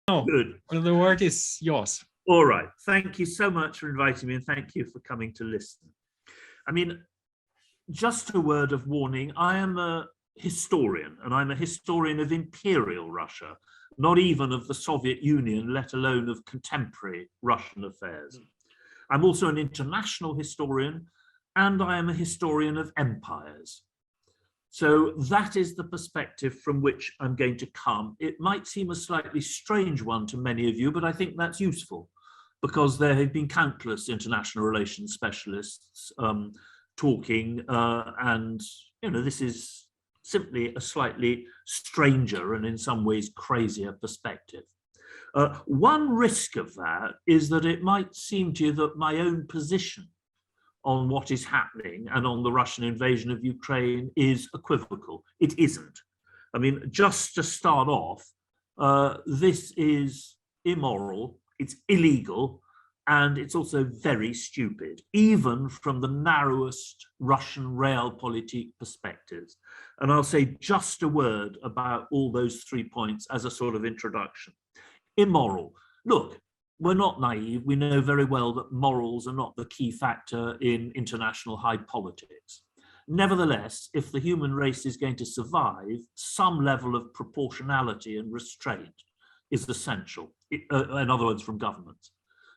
Oh, good. Well, the word is yours. All right. Thank you so much for inviting me, and thank you for coming to listen. I mean, just a word of warning. I am a historian, and I'm a historian of imperial Russia, not even of the Soviet Union, let alone of contemporary Russian affairs. I'm also an international historian, and I am a historian of empires. So that is the perspective from which I'm going to come. It might seem a slightly strange one to many of you, but I think that's useful because there have been countless international relations specialists talking, and this is simply a slightly stranger and in some ways crazier perspective. One risk of that is that it might seem to you that my own position on what is happening and on the Russian invasion of Ukraine is equivocal. It isn't. I mean, just to start off, this is immoral, it's illegal, and it's also very stupid, even from the narrowest Russian realpolitik perspectives. And I'll say just a word about all those 3 points as a sort of introduction. Immoral. Look, we're not naive. We know very well that morals are not the key factor in international high politics. Nevertheless, if the human race is going to survive, some level of proportionality and restraint is essential, in other words, from governments.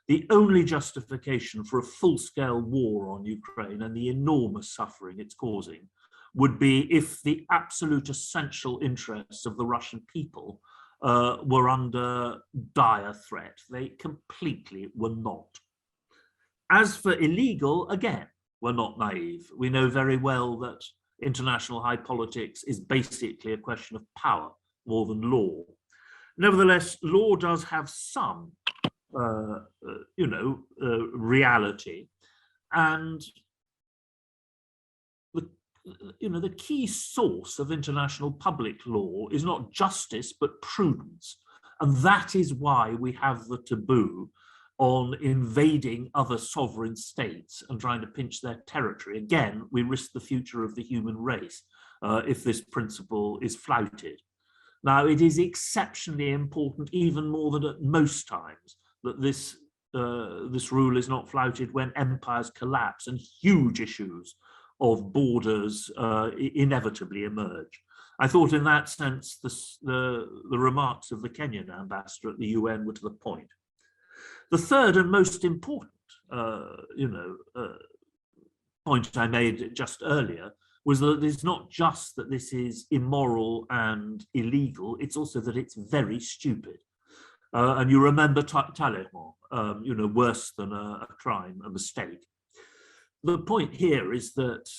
The only justification for a full-scale war on Ukraine and the enormous suffering it's causing would be if the absolute essential interests of the Russian people were under dire threat. They completely were not. As for illegal, again, we're not naive. We know very well that international high politics is basically a question of power more than law. Nevertheless, law does have some, reality, and the key source of international public law is not justice, but prudence. And that is why we have the taboo on invading other sovereign states and trying to pinch their territory. Again, we risk the future of the human race if this principle is flouted. Now, it is exceptionally important, even more than at most times, that this rule is not flouted when empires collapse and huge issues of borders inevitably emerge. I thought in that sense the remarks of the Kenyan ambassador at the UN were to the point. The third and most important point I made just earlier was that it's not just that this is immoral and illegal, it's also that it's very stupid. And you remember Talleyrand, worse than a crime, a mistake. The point here is that,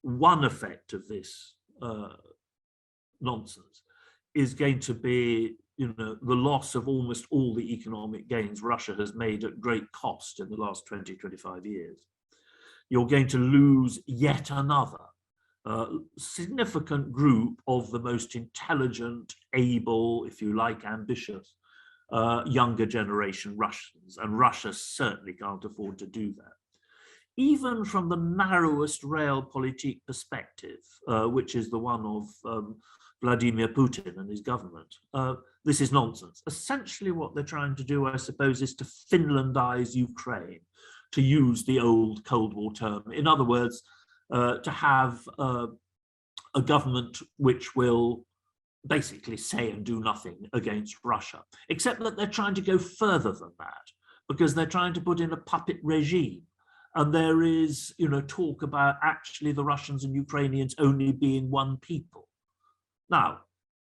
one effect of this nonsense is going to be, the loss of almost all the economic gains Russia has made at great cost in the last 20, 25 years. You're going to lose yet another significant group of the most intelligent, able, if you like, ambitious, younger generation Russians, and Russia certainly can't afford to do that. Even from the narrowest realpolitik perspective, which is the one of Vladimir Putin and his government, this is nonsense. Essentially what they're trying to do, I suppose, is to Finlandize Ukraine, to use the old Cold War term. In other words, to have a government which will basically say and do nothing against Russia, except that they're trying to go further than that, because they're trying to put in a puppet regime. And there is, talk about actually the Russians and Ukrainians only being one people. Now,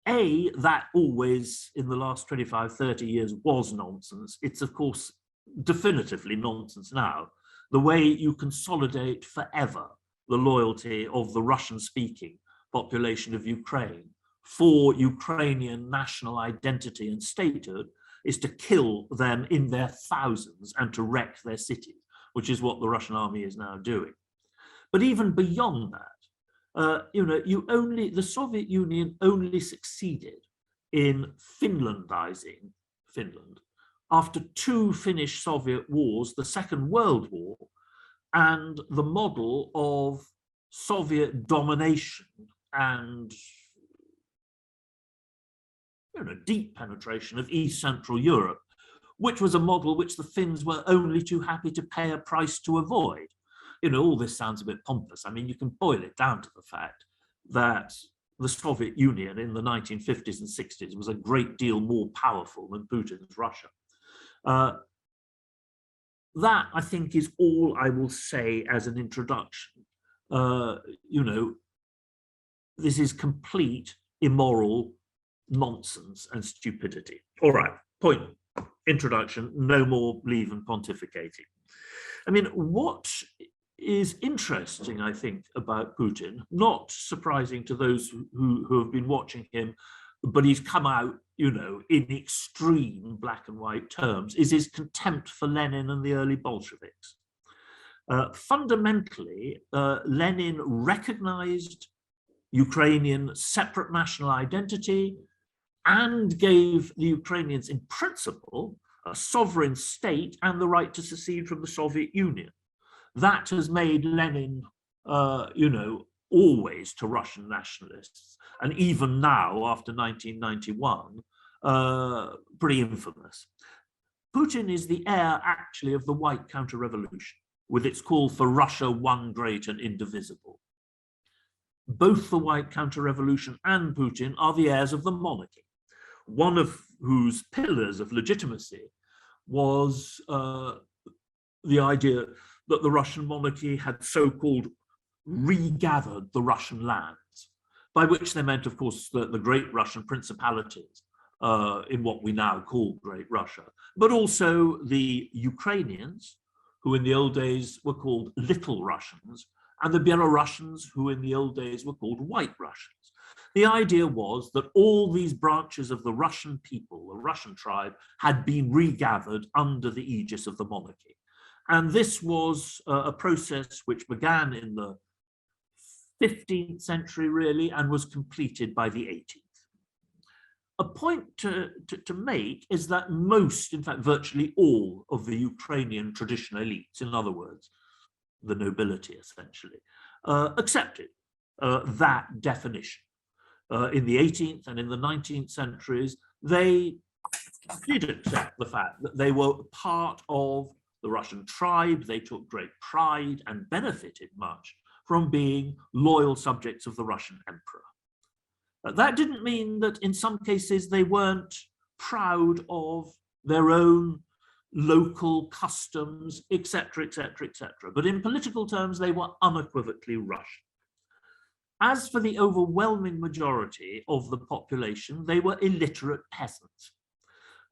that always in the last 25, 30 years was nonsense. It's of course definitively nonsense now. The way you consolidate forever the loyalty of the Russian-speaking population of Ukraine for Ukrainian national identity and statehood is to kill them in their thousands and to wreck their cities, which is what the Russian army is now doing. But even beyond that, the Soviet Union only succeeded in Finlandizing Finland after 2 Finnish Soviet wars, the Second World War, and the model of Soviet domination and deep penetration of East Central Europe, which was a model which the Finns were only too happy to pay a price to avoid. All this sounds a bit pompous. I mean, you can boil it down to the fact that the Soviet Union in the 1950s and 60s was a great deal more powerful than Putin's Russia. That, I think, is all I will say as an introduction. This is complete immoral nonsense and stupidity. All right, point, introduction, no more Lieven pontificating. I mean, what is interesting, I think, about Putin, not surprising to those who have been watching him, but he's come out, in extreme black and white terms, is his contempt for Lenin and the early Bolsheviks. Fundamentally, Lenin recognized Ukrainian separate national identity and gave the Ukrainians, in principle, a sovereign state and the right to secede from the Soviet Union. That has made Lenin, always to Russian nationalists, and even now, after 1991, pretty infamous. Putin is the heir, actually, of the White Counter-Revolution, with its call for Russia one great and indivisible. Both the White Counter-Revolution and Putin are the heirs of the monarchy, one of whose pillars of legitimacy was the idea that the Russian monarchy had so-called regathered the Russian lands, by which they meant, of course, the great Russian principalities in what we now call Great Russia, but also the Ukrainians, who in the old days were called Little Russians, and the Belarusians, who in the old days were called White Russians. The idea was that all these branches of the Russian people, the Russian tribe, had been regathered under the aegis of the monarchy. And this was a process which began in the 15th century, really, and was completed by the 18th. A point to make is that most, in fact, virtually all of the Ukrainian traditional elites, in other words, the nobility essentially, accepted that definition. In the 18th and in the 19th centuries, they did accept the fact that they were part of the Russian tribe. They took great pride and benefited much from being loyal subjects of the Russian emperor. That didn't mean that in some cases they weren't proud of their own local customs, etc., etc., etc. But in political terms, they were unequivocally Russian. As for the overwhelming majority of the population, they were illiterate peasants,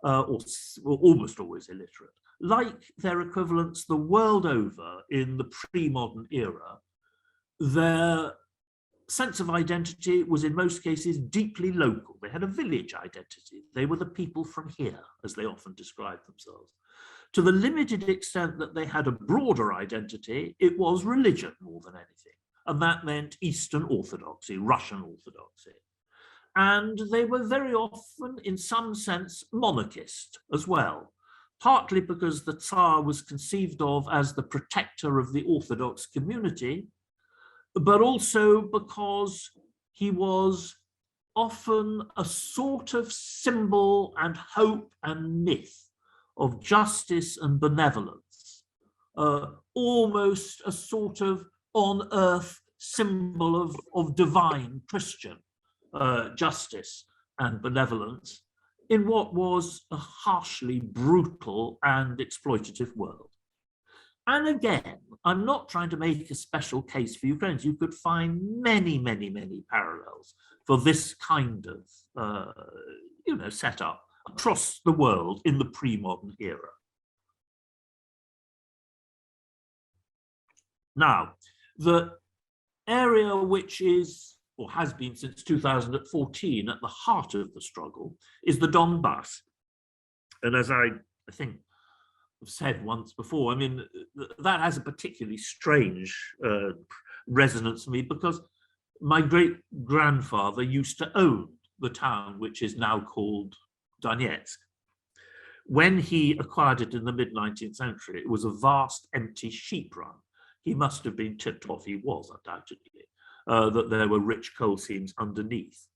or almost always illiterate. Like their equivalents the world over in the pre-modern era, their sense of identity was in most cases deeply local. They had a village identity. They were the people from here, as they often described themselves. To the limited extent that they had a broader identity, it was religion more than anything. And that meant Eastern Orthodoxy, Russian Orthodoxy. And they were very often, in some sense, monarchist as well, partly because the Tsar was conceived of as the protector of the Orthodox community, but also because he was often a sort of symbol and hope and myth of justice and benevolence, almost a sort of on-earth symbol of divine Christian justice and benevolence in what was a harshly brutal and exploitative world. And again, I'm not trying to make a special case for Ukrainians. You could find many, many, many parallels for this kind of, setup across the world in the pre-modern era. Now, the area which is, or has been since 2014, at the heart of the struggle is the Donbass. And as I think I've said once before, I mean, that has a particularly strange resonance for me because my great-grandfather used to own the town which is now called Donetsk. When he acquired it in the mid-19th century, it was a vast empty sheep run. He must have been tipped off, he was undoubtedly, that there were rich coal seams underneath.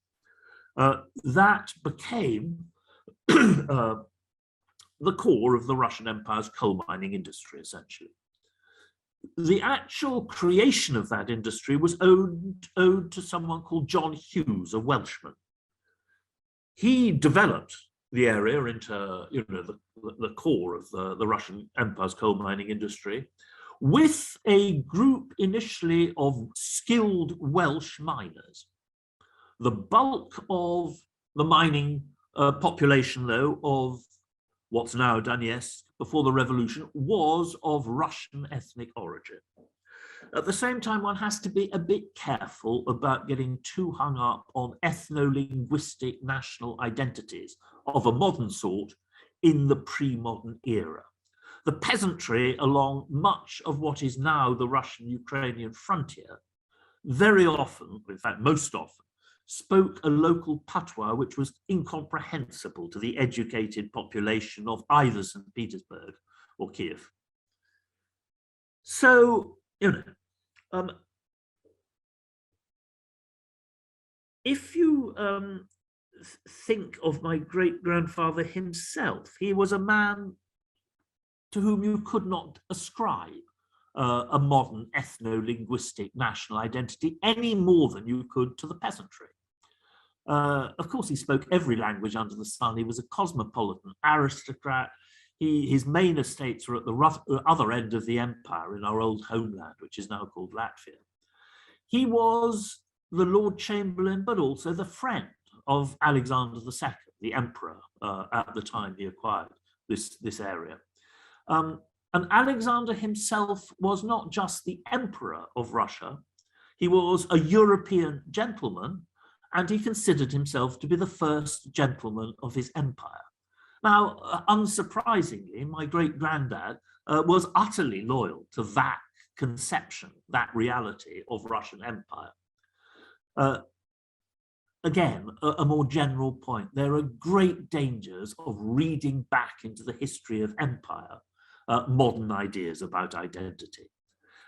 that became the core of the Russian Empire's coal mining industry, essentially. The actual creation of that industry was owed to someone called John Hughes, a Welshman. He developed the area into, you know, the core of the Russian Empire's coal mining industry, with a group initially of skilled Welsh miners. The bulk of the mining population, though, of what's now Donetsk before the revolution was of Russian ethnic origin. At the same time, one has to be a bit careful about getting too hung up on ethno-linguistic national identities of a modern sort in the pre-modern era. The peasantry along much of what is now the Russian-Ukrainian frontier very often, in fact most often, spoke a local patois which was incomprehensible to the educated population of either St. Petersburg or Kiev. So, you know, if you think of my great-grandfather himself, he was a man to whom you could not ascribe a modern ethno-linguistic national identity any more than you could to the peasantry. Of course, he spoke every language under the sun. He was a cosmopolitan aristocrat. His main estates were at the other end of the empire in our old homeland, which is now called Latvia. He was the Lord Chamberlain, but also the friend of Alexander II, the emperor, at the time he acquired this area. And Alexander himself was not just the emperor of Russia, he was a European gentleman, and he considered himself to be the first gentleman of his empire. Now, unsurprisingly, my great-granddad was utterly loyal to that conception, that reality of Russian empire. Again, a more general point, there are great dangers of reading back into the history of empire modern ideas about identity.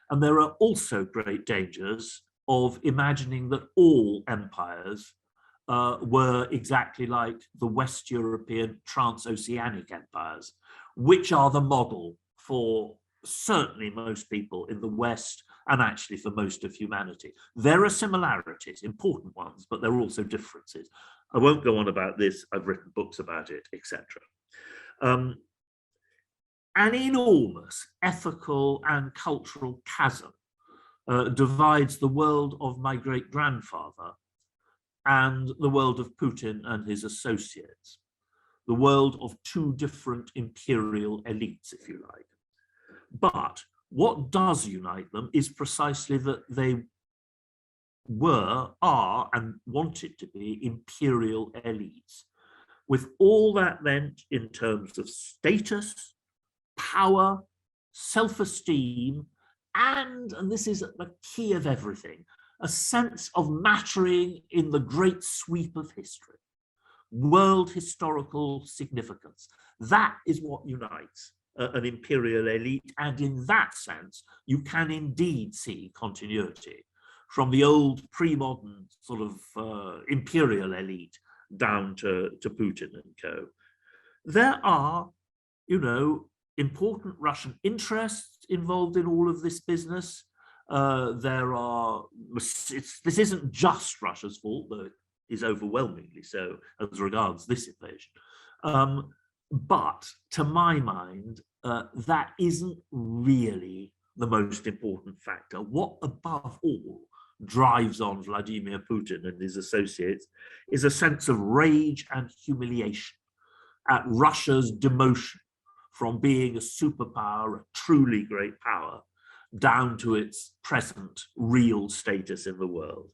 And there are also great dangers of imagining that all empires were exactly like the West European transoceanic empires, which are the model for certainly most people in the West and actually for most of humanity. There are similarities, important ones, but there are also differences. I won't go on about this, I've written books about it, etc. An enormous ethical and cultural chasm divides the world of my great-grandfather and the world of Putin and his associates, the world of two different imperial elites, if you like. But what does unite them is precisely that they were, are, and wanted to be imperial elites, with all that meant in terms of status, power, self-esteem, and this is the key of everything, a sense of mattering in the great sweep of history, world historical significance. That is what unites an imperial elite, and in that sense, you can indeed see continuity from the old pre-modern sort of imperial elite down to Putin and co. There are, you know, important Russian interests involved in all of this business. This isn't just Russia's fault, though it is overwhelmingly so as regards this invasion. But to my mind, that isn't really the most important factor. What above all drives on Vladimir Putin and his associates is a sense of rage and humiliation at Russia's demotion from being a superpower, a truly great power, down to its present real status in the world.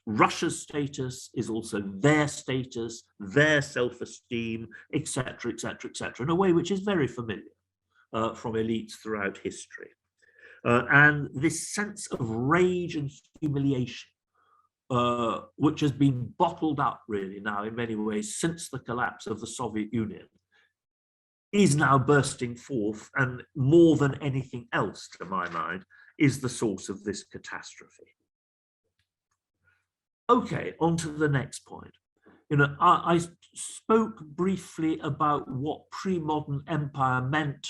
Russia's status is also their status, their self-esteem, etc., etc., etc., in a way which is very familiar from elites throughout history. And this sense of rage and humiliation, which has been bottled up really now in many ways since the collapse of the Soviet Union, is now bursting forth, and more than anything else, to my mind, is the source of this catastrophe. Okay, on to the next point. I spoke briefly about what pre-modern empire meant,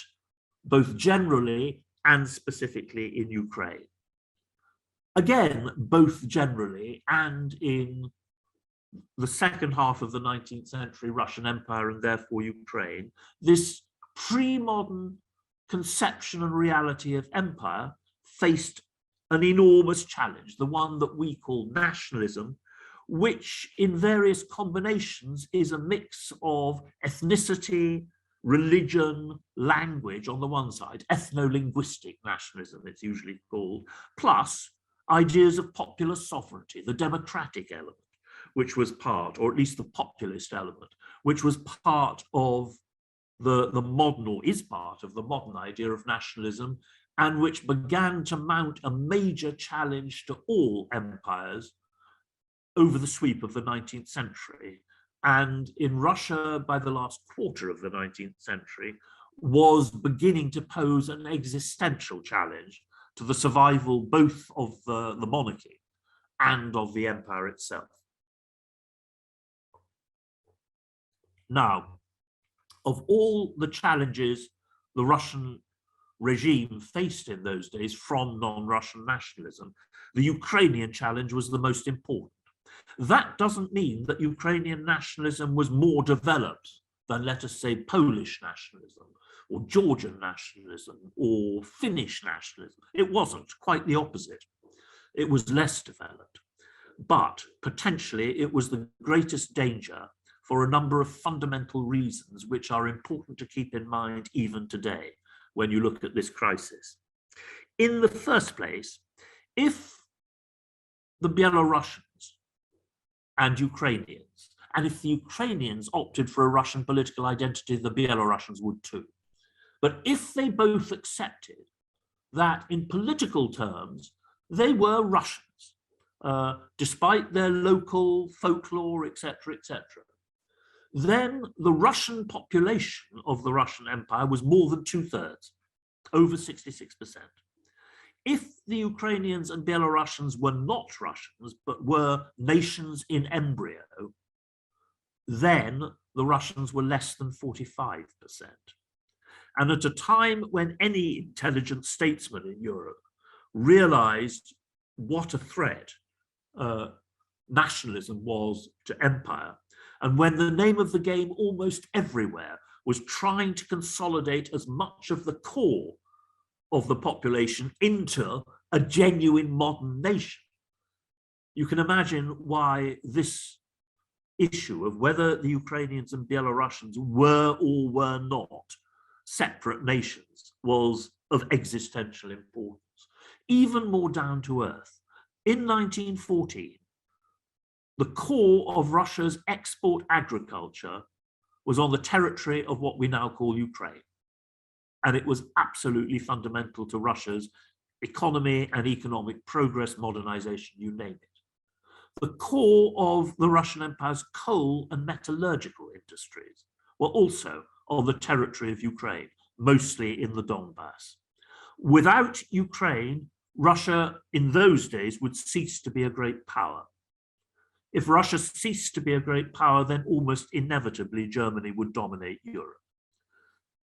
both generally and specifically in Ukraine. Again, both generally and in the second half of the 19th century Russian Empire and therefore Ukraine, this pre-modern conception and reality of empire faced an enormous challenge, the one that we call nationalism, which in various combinations is a mix of ethnicity, religion, language on the one side, ethno-linguistic nationalism it's usually called, plus ideas of popular sovereignty, the democratic element, which was part, or at least the populist element, which was part of the modern, or is part of the modern idea of nationalism, and which began to mount a major challenge to all empires over the sweep of the 19th century. And in Russia, by the last quarter of the 19th century, was beginning to pose an existential challenge to the survival both of the monarchy and of the empire itself. Now, of all the challenges the Russian regime faced in those days from non-Russian nationalism, the Ukrainian challenge was the most important. That doesn't mean that Ukrainian nationalism was more developed than, let us say, Polish nationalism or Georgian nationalism or Finnish nationalism. It wasn't, quite the opposite. It was less developed. But potentially it was the greatest danger for a number of fundamental reasons which are important to keep in mind even today when you look at this crisis. In the first place, if the Belarusians and Ukrainians, and if the Ukrainians opted for a Russian political identity, the Belarusians would too. But if they both accepted that in political terms, they were Russians, despite their local folklore, etc., etc., then the Russian population of the Russian Empire was more than 2/3, over 66%. If the Ukrainians and Belarusians were not Russians, but were nations in embryo, then the Russians were less than 45%. And at a time when any intelligent statesman in Europe realized what a threat nationalism was to empire, and when the name of the game almost everywhere was trying to consolidate as much of the core of the population into a genuine modern nation, you can imagine why this issue of whether the Ukrainians and Belarusians were or were not separate nations was of existential importance. Even more down to earth, in 1914, the core of Russia's export agriculture was on the territory of what we now call Ukraine. And it was absolutely fundamental to Russia's economy and economic progress, modernization, you name it. The core of the Russian Empire's coal and metallurgical industries were also on the territory of Ukraine, mostly in the Donbass. Without Ukraine, Russia in those days would cease to be a great power. If Russia ceased to be a great power, then almost inevitably Germany would dominate Europe.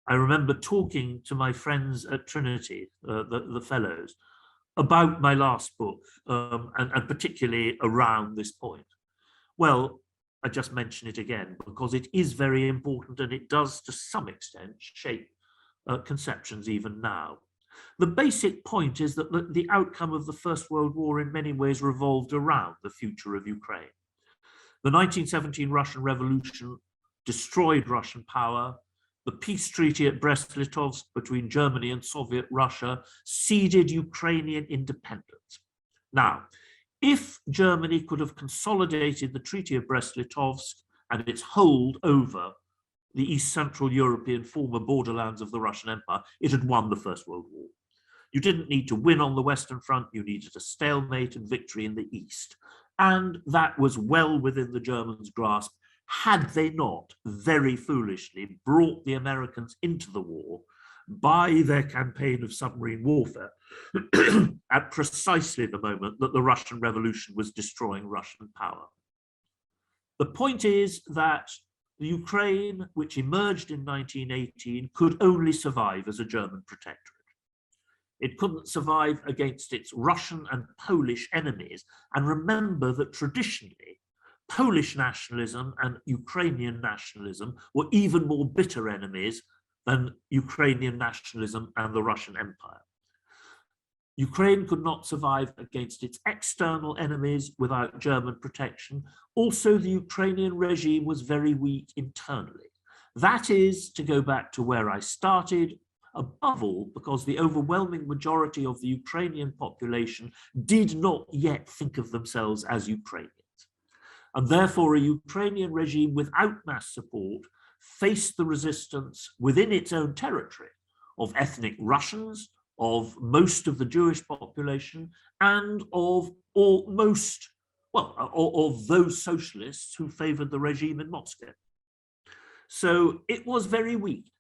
I remember talking to my friends at Trinity, the fellows, about my last book, and particularly around this point. Well, I just mention it again because it is very important and it does to some extent shape conceptions even now. The basic point is that the outcome of the First World War in many ways revolved around the future of Ukraine. The 1917 Russian Revolution destroyed Russian power. The peace treaty at Brest-Litovsk between Germany and Soviet Russia ceded Ukrainian independence. Now, if Germany could have consolidated the Treaty of Brest-Litovsk and its hold over the East Central European former borderlands of the Russian Empire, it had won the First World War. You didn't need to win on the Western Front, you needed a stalemate and victory in the East. And that was well within the Germans' grasp, had they not very foolishly brought the Americans into the war by their campaign of submarine warfare at precisely the moment that the Russian Revolution was destroying Russian power. The point is that the Ukraine, which emerged in 1918, could only survive as a German protectorate. It couldn't survive against its Russian and Polish enemies. And remember that traditionally, Polish nationalism and Ukrainian nationalism were even more bitter enemies than Ukrainian nationalism and the Russian Empire. Ukraine could not survive against its external enemies without German protection. Also, the Ukrainian regime was very weak internally. That is, to go back to where I started, above all, because the overwhelming majority of the Ukrainian population did not yet think of themselves as Ukrainians. And therefore, a Ukrainian regime without mass support faced the resistance within its own territory of ethnic Russians, of most of the Jewish population, and of almost, well, of those socialists who favored the regime in Moscow. So it was very weak.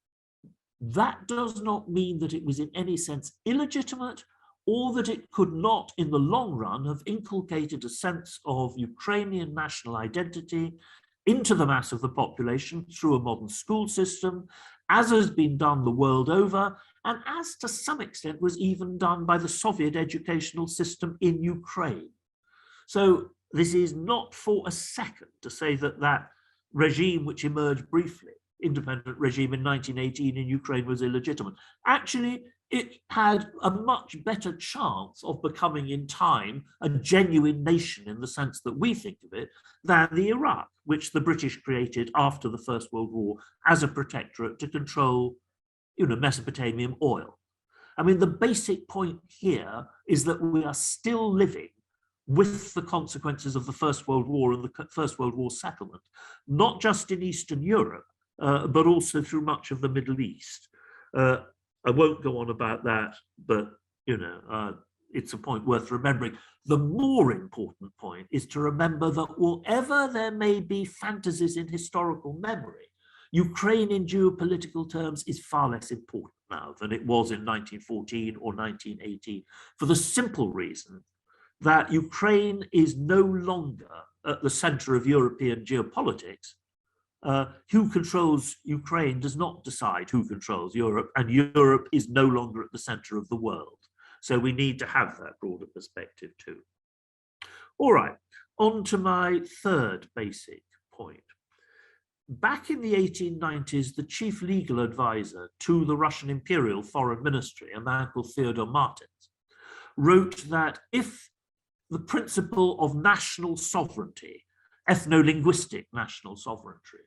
That does not mean that it was in any sense illegitimate, or that it could not, in the long run, have inculcated a sense of Ukrainian national identity into the mass of the population through a modern school system, as has been done the world over, and as to some extent was even done by the Soviet educational system in Ukraine. So this is not for a second to say that that regime which emerged briefly, independent regime in 1918 in Ukraine, was illegitimate. Actually, it had a much better chance of becoming in time a genuine nation in the sense that we think of it than the Iraq, which the British created after the First World War as a protectorate to control, Mesopotamian oil. I mean, the basic point here is that we are still living with the consequences of the First World War and the First World War settlement, not just in Eastern Europe, but also through much of the Middle East. I won't go on about that, but it's a point worth remembering. The more important point is to remember that whatever there may be fantasies in historical memory, Ukraine in geopolitical terms is far less important now than it was in 1914 or 1918, for the simple reason that Ukraine is no longer at the center of European geopolitics. Who controls Ukraine does not decide who controls Europe, and Europe is no longer at the center of the world. So we need to have that broader perspective too. All right, on to my third basic point. Back in the 1890s, the chief legal advisor to the Russian Imperial Foreign Ministry, a man called Theodore Martins, wrote that if the principle of national sovereignty, ethno-linguistic national sovereignty,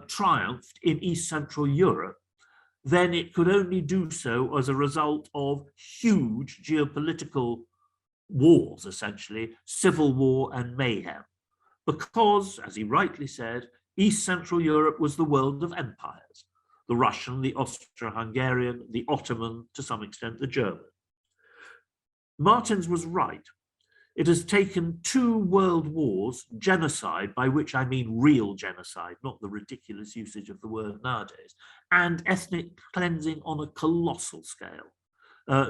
triumphed in East Central Europe, then it could only do so as a result of huge geopolitical wars, essentially, civil war and mayhem. Because, as he rightly said, East Central Europe was the world of empires, the Russian, the Austro-Hungarian, the Ottoman, to some extent the German. Martins was right. It has taken 2 world wars, genocide, by which I mean real genocide, not the ridiculous usage of the word nowadays, and ethnic cleansing on a colossal scale,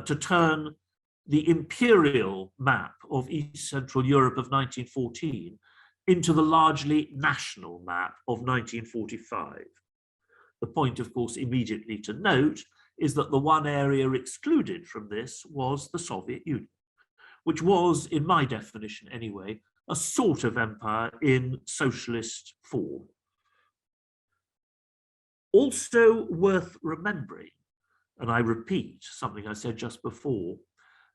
to turn the imperial map of East Central Europe of 1914 into the largely national map of 1945. The point, of course, immediately to note is that the one area excluded from this was the Soviet Union, which was, in my definition anyway, a sort of empire in socialist form. Also worth remembering, and I repeat something I said just before,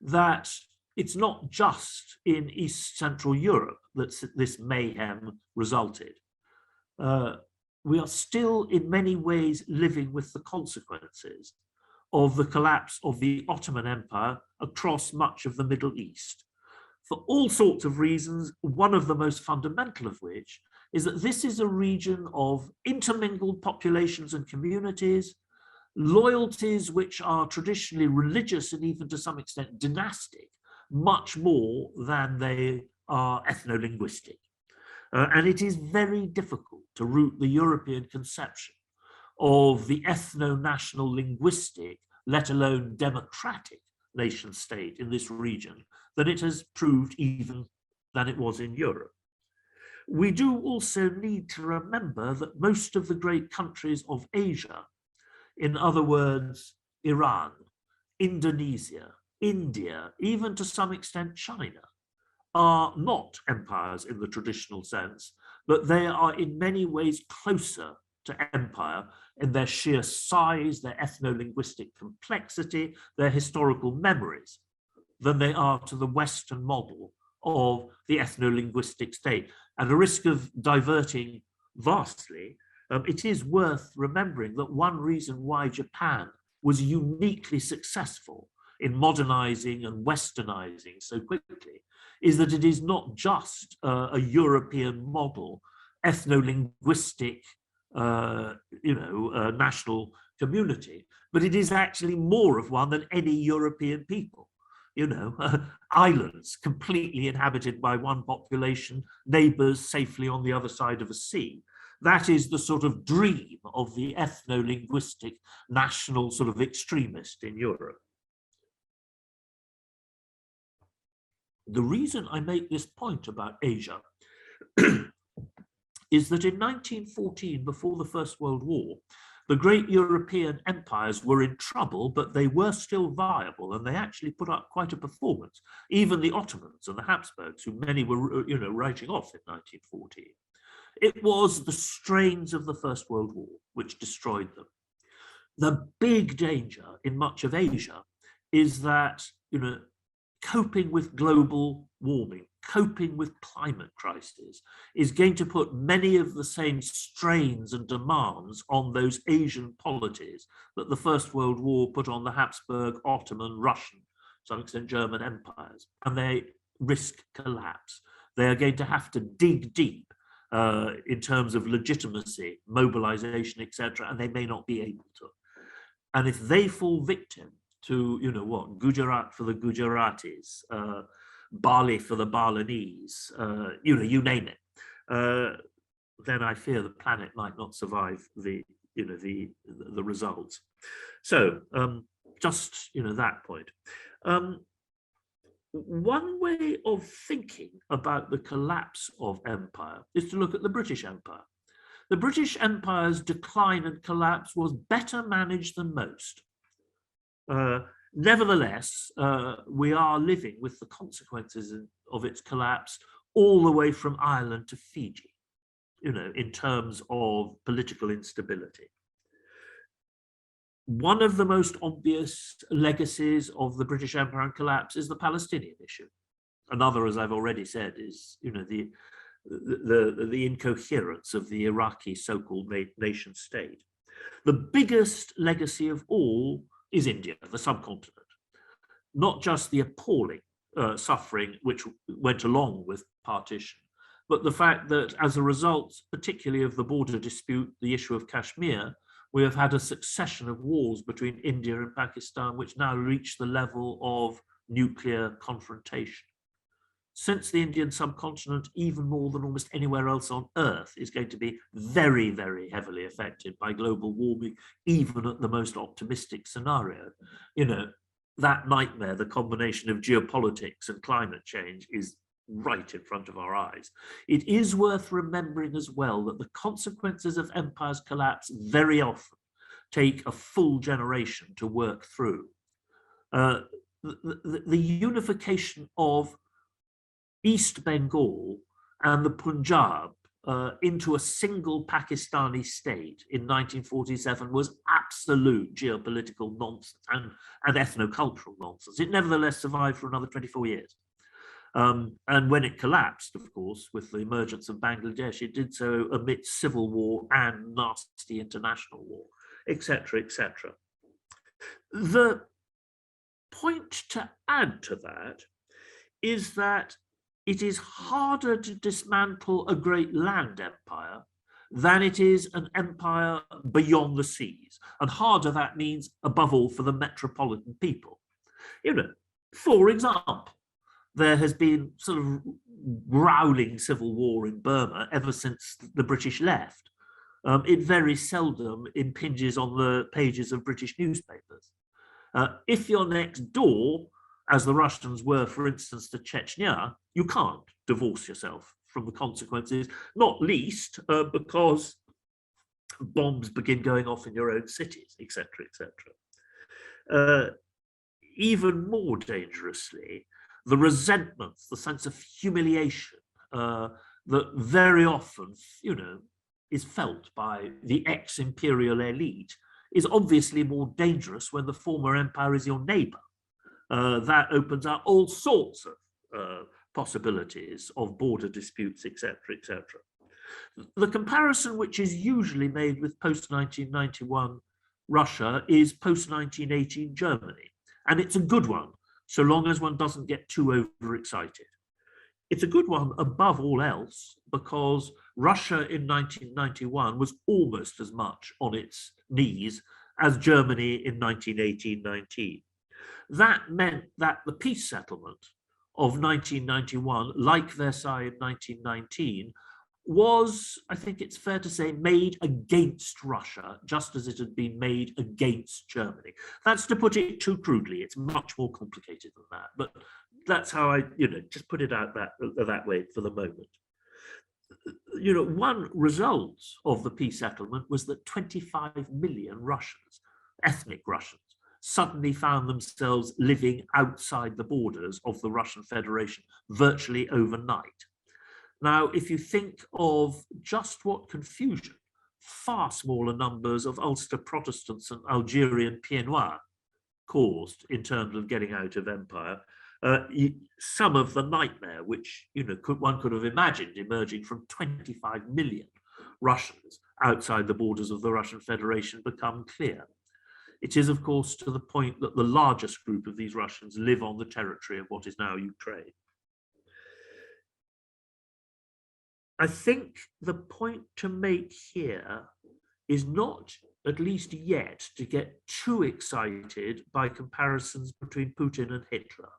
that it's not just in East Central Europe that this mayhem resulted. We are still in many ways living with the consequences of the collapse of the Ottoman Empire across much of the Middle East. For all sorts of reasons, one of the most fundamental of which is that this is a region of intermingled populations and communities, loyalties which are traditionally religious and even to some extent dynastic, much more than they are ethno-linguistic. And it is very difficult to root the European conception of the ethno-national linguistic, let alone democratic nation state in this region than it has proved even than it was in Europe. We do also need to remember that most of the great countries of Asia, in other words, Iran, Indonesia, India, even to some extent China, are not empires in the traditional sense, but they are in many ways closer to empire in their sheer size, their ethno-linguistic complexity, their historical memories, than they are to the Western model of the ethno-linguistic state. At a risk of diverting vastly, it is worth remembering that one reason why Japan was uniquely successful in modernizing and westernizing so quickly is that it is not just a European model, ethno-linguistic, national community, but it is actually more of one than any European people. Islands completely inhabited by one population, neighbors safely on the other side of a sea. That is the sort of dream of the ethno-linguistic national sort of extremist in Europe. The reason I make this point about Asia is that in 1914, before the First World War, the great European empires were in trouble, but they were still viable, and they actually put up quite a performance. Even the Ottomans and the Habsburgs, who many were, writing off in 1914. It was the strains of the First World War which destroyed them. The big danger in much of Asia is that, coping with global warming, coping with climate crisis is going to put many of the same strains and demands on those Asian polities that the First World War put on the Habsburg, Ottoman, Russian, to some extent German empires, and they risk collapse. They are going to have to dig deep in terms of legitimacy, mobilization, etc., and they may not be able to. And if they fall victim to, Gujarat for the Gujaratis, Bali for the Balinese, you name it, then I fear the planet might not survive the results. So just, that point. One way of thinking about the collapse of empire is to look at the British Empire. The British Empire's decline and collapse was better managed than most. Nevertheless, we are living with the consequences of its collapse all the way from Ireland to Fiji, in terms of political instability. One of the most obvious legacies of the British Empire and collapse is the Palestinian issue. Another, as I've already said, is the incoherence of the Iraqi so-called nation state. The biggest legacy of all is India, the subcontinent. Not just the appalling suffering which went along with partition, but the fact that as a result, particularly of the border dispute, the issue of Kashmir, we have had a succession of wars between India and Pakistan, which now reach the level of nuclear confrontation. Since the Indian subcontinent, even more than almost anywhere else on Earth, is going to be very, very heavily affected by global warming, even at the most optimistic scenario. That nightmare, the combination of geopolitics and climate change, is right in front of our eyes. It is worth remembering as well that the consequences of empire's collapse very often take a full generation to work through. The unification of East Bengal and the Punjab into a single Pakistani state in 1947 was absolute geopolitical nonsense and ethnocultural nonsense. It nevertheless survived for another 24 years. And when it collapsed, of course, with the emergence of Bangladesh, it did so amidst civil war and nasty international war, etc., etc. The point to add to that is that it is harder to dismantle a great land empire than it is an empire beyond the seas. And harder, that means, above all, for the metropolitan people. For example, there has been sort of growling civil war in Burma ever since the British left. It very seldom impinges on the pages of British newspapers. If you're next door, as the Russians were, for instance, to Chechnya, you can't divorce yourself from the consequences, not least because bombs begin going off in your own cities, etc., etc. Even more dangerously, the resentments, the sense of humiliation that very often, is felt by the ex-imperial elite is obviously more dangerous when the former empire is your neighbor. That opens up all sorts of possibilities of border disputes, etc., etc. The comparison which is usually made with post-1991 Russia is post-1918 Germany, and it's a good one, so long as one doesn't get too overexcited. It's a good one above all else because Russia in 1991 was almost as much on its knees as Germany in 1918-19. That meant that the peace settlement of 1991, like Versailles in 1919, was, I think it's fair to say, made against Russia, just as it had been made against Germany. That's to put it too crudely. It's much more complicated than that, but that's how I, just put it out that way for the moment. One result of the peace settlement was that 25 million Russians, ethnic Russians, suddenly found themselves living outside the borders of the Russian Federation virtually overnight. Now, if you think of just what confusion far smaller numbers of Ulster Protestants and Algerian Pieds Noirs caused in terms of getting out of empire, some of the nightmare which one could have imagined emerging from 25 million Russians outside the borders of the Russian Federation become clear. It is, of course, to the point that the largest group of these Russians live on the territory of what is now Ukraine. I think the point to make here is not, at least yet, to get too excited by comparisons between Putin and Hitler.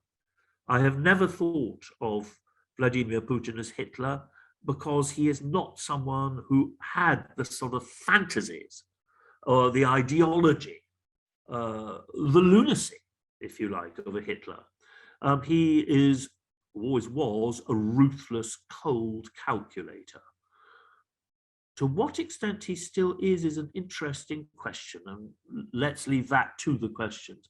I have never thought of Vladimir Putin as Hitler because he is not someone who had the sort of fantasies or the ideology, the lunacy, if you like, of a Hitler. He is, always was, a ruthless, cold calculator. To what extent he still is an interesting question, and let's leave that to the questions.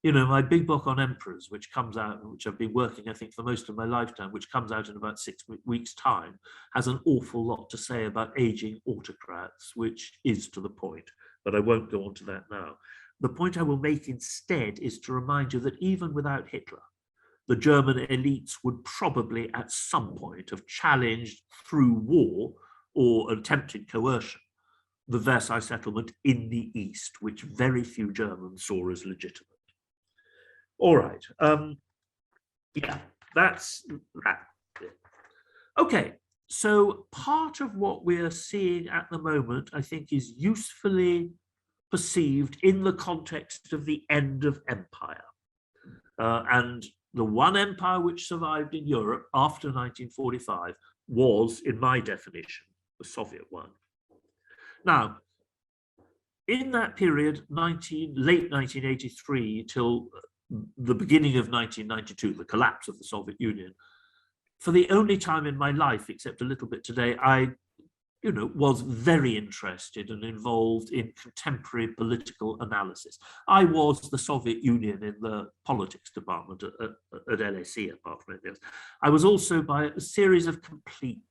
My big book on emperors, which comes out, which I've been working, I think, for most of my lifetime, which comes out in about 6 weeks' time, has an awful lot to say about aging autocrats, which is to the point, but I won't go on to that now. The point I will make instead is to remind you that even without Hitler, the German elites would probably at some point have challenged through war or attempted coercion the Versailles settlement in the East, which very few Germans saw as legitimate. All right, yeah, that's that. Okay, so part of what we're seeing at the moment, I think, is usefully perceived in the context of the end of empire. And the one empire which survived in Europe after 1945 was, in my definition, the Soviet one. Now, in that period, late 1983 till the beginning of 1992, the collapse of the Soviet Union, for the only time in my life, except a little bit today, I was very interested and involved in contemporary political analysis. I was the Soviet Union in the politics department at LSE, apart from anything else. I was also, by a series of complete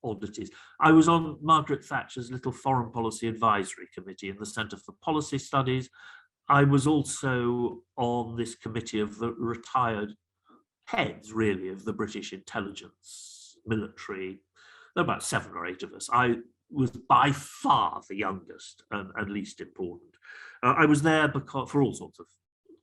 oddities, I was on Margaret Thatcher's little foreign policy advisory committee in the Centre for Policy Studies. I was also on this committee of the retired heads, really, of the British intelligence, military. There were about 7 or 8 of us. I was by far the youngest and least important. I was there for all sorts of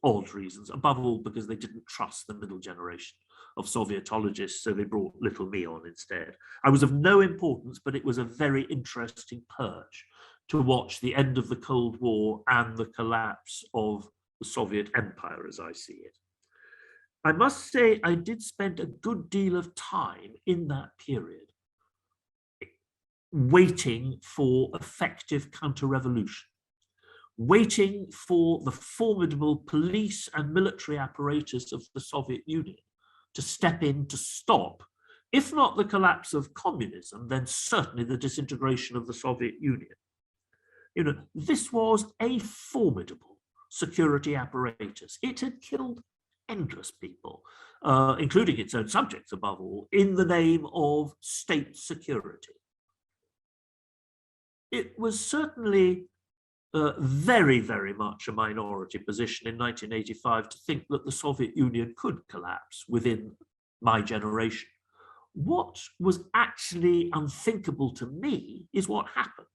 odd reasons, above all because they didn't trust the middle generation of Sovietologists, so they brought little me on instead. I was of no importance, but it was a very interesting purge to watch the end of the Cold War and the collapse of the Soviet Empire as I see it. I must say I did spend a good deal of time in that period waiting for effective counter-revolution, waiting for the formidable police and military apparatus of the Soviet Union to step in to stop, if not the collapse of communism, then certainly the disintegration of the Soviet Union. You know, this was a formidable security apparatus. It had killed endless people, including its own subjects above all, in the name of state security. It was certainly very, very much a minority position in 1985 to think that the Soviet Union could collapse within my generation. What was actually unthinkable to me is what happened,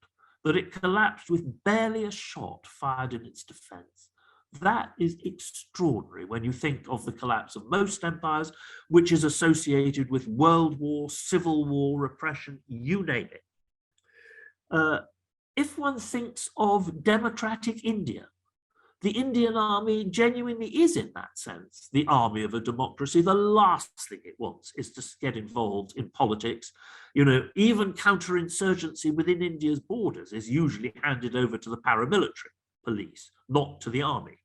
that it collapsed with barely a shot fired in its defense. That is extraordinary when you think of the collapse of most empires, which is associated with world war, civil war, repression, you name it. If one thinks of democratic India, the Indian army genuinely is, in that sense, the army of a democracy. The last thing it wants is to get involved in politics. You know, even counterinsurgency within India's borders is usually handed over to the paramilitary police, not to the army.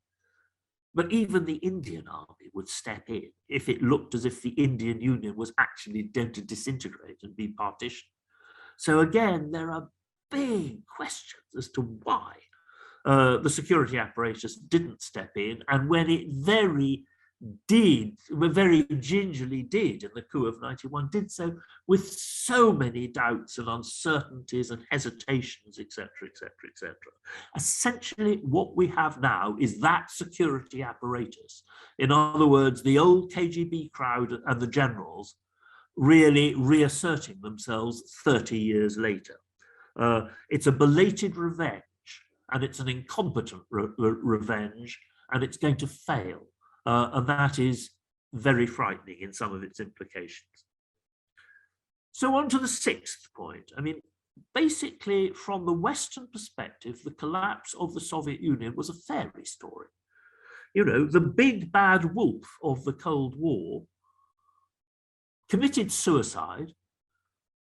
But even the Indian army would step in if it looked as if the Indian Union was actually going to disintegrate and be partitioned. So again, there are big questions as to why the security apparatus didn't step in, and when it very gingerly did in the coup of 91, did so with so many doubts and uncertainties and hesitations, etc., etc., etc. Essentially, what we have now is that security apparatus. In other words, the old KGB crowd and the generals really reasserting themselves 30 years later. It's a belated revenge, and it's an incompetent revenge, and it's going to fail. And that is very frightening in some of its implications. So on to the sixth point. I mean, basically, from the Western perspective, the collapse of the Soviet Union was a fairy story. You know, the big bad wolf of the Cold War committed suicide.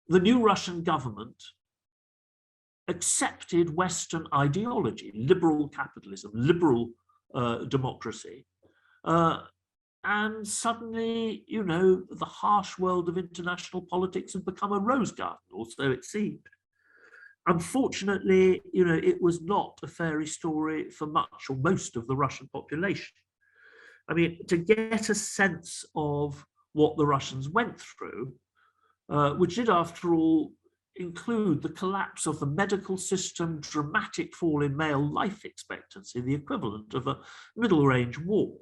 The new Russian government accepted Western ideology, liberal capitalism, liberal democracy, and suddenly, you know, the harsh world of international politics had become a rose garden, or so it seemed. Unfortunately, you know, it was not a fairy story for much or most of the Russian population. I mean, to get a sense of what the Russians went through, which did, after all, include the collapse of the medical system, dramatic fall in male life expectancy, the equivalent of a middle-range war.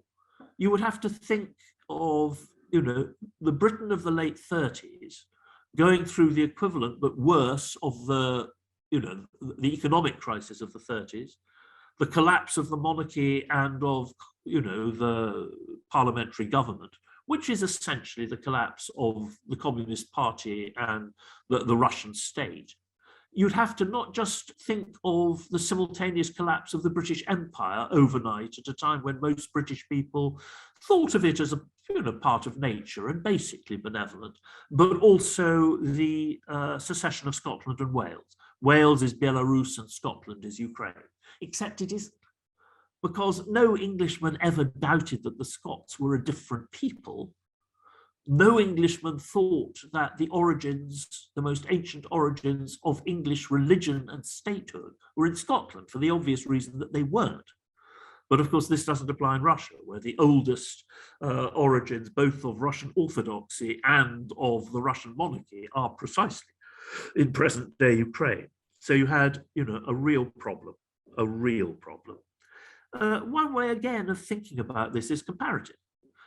You would have to think of, you know, the Britain of the late 30s going through the equivalent, but worse, of the, you know, the economic crisis of the 30s, the collapse of the monarchy and of, you know, the parliamentary government, which is essentially the collapse of the Communist Party and the Russian state. You'd have to not just think of the simultaneous collapse of the British Empire overnight at a time when most British people thought of it as a, you know, part of nature and basically benevolent, but also the secession of Scotland and Wales. Wales is Belarus and Scotland is Ukraine, except it isn't. Because no Englishman ever doubted that the Scots were a different people. No Englishman thought that the origins, the most ancient origins of English religion and statehood were in Scotland, for the obvious reason that they weren't. But of course, this doesn't apply in Russia, where the oldest origins, both of Russian Orthodoxy and of the Russian monarchy, are precisely in present-day Ukraine. So you had, you know, a real problem, a real problem. One way, again, of thinking about this is comparative.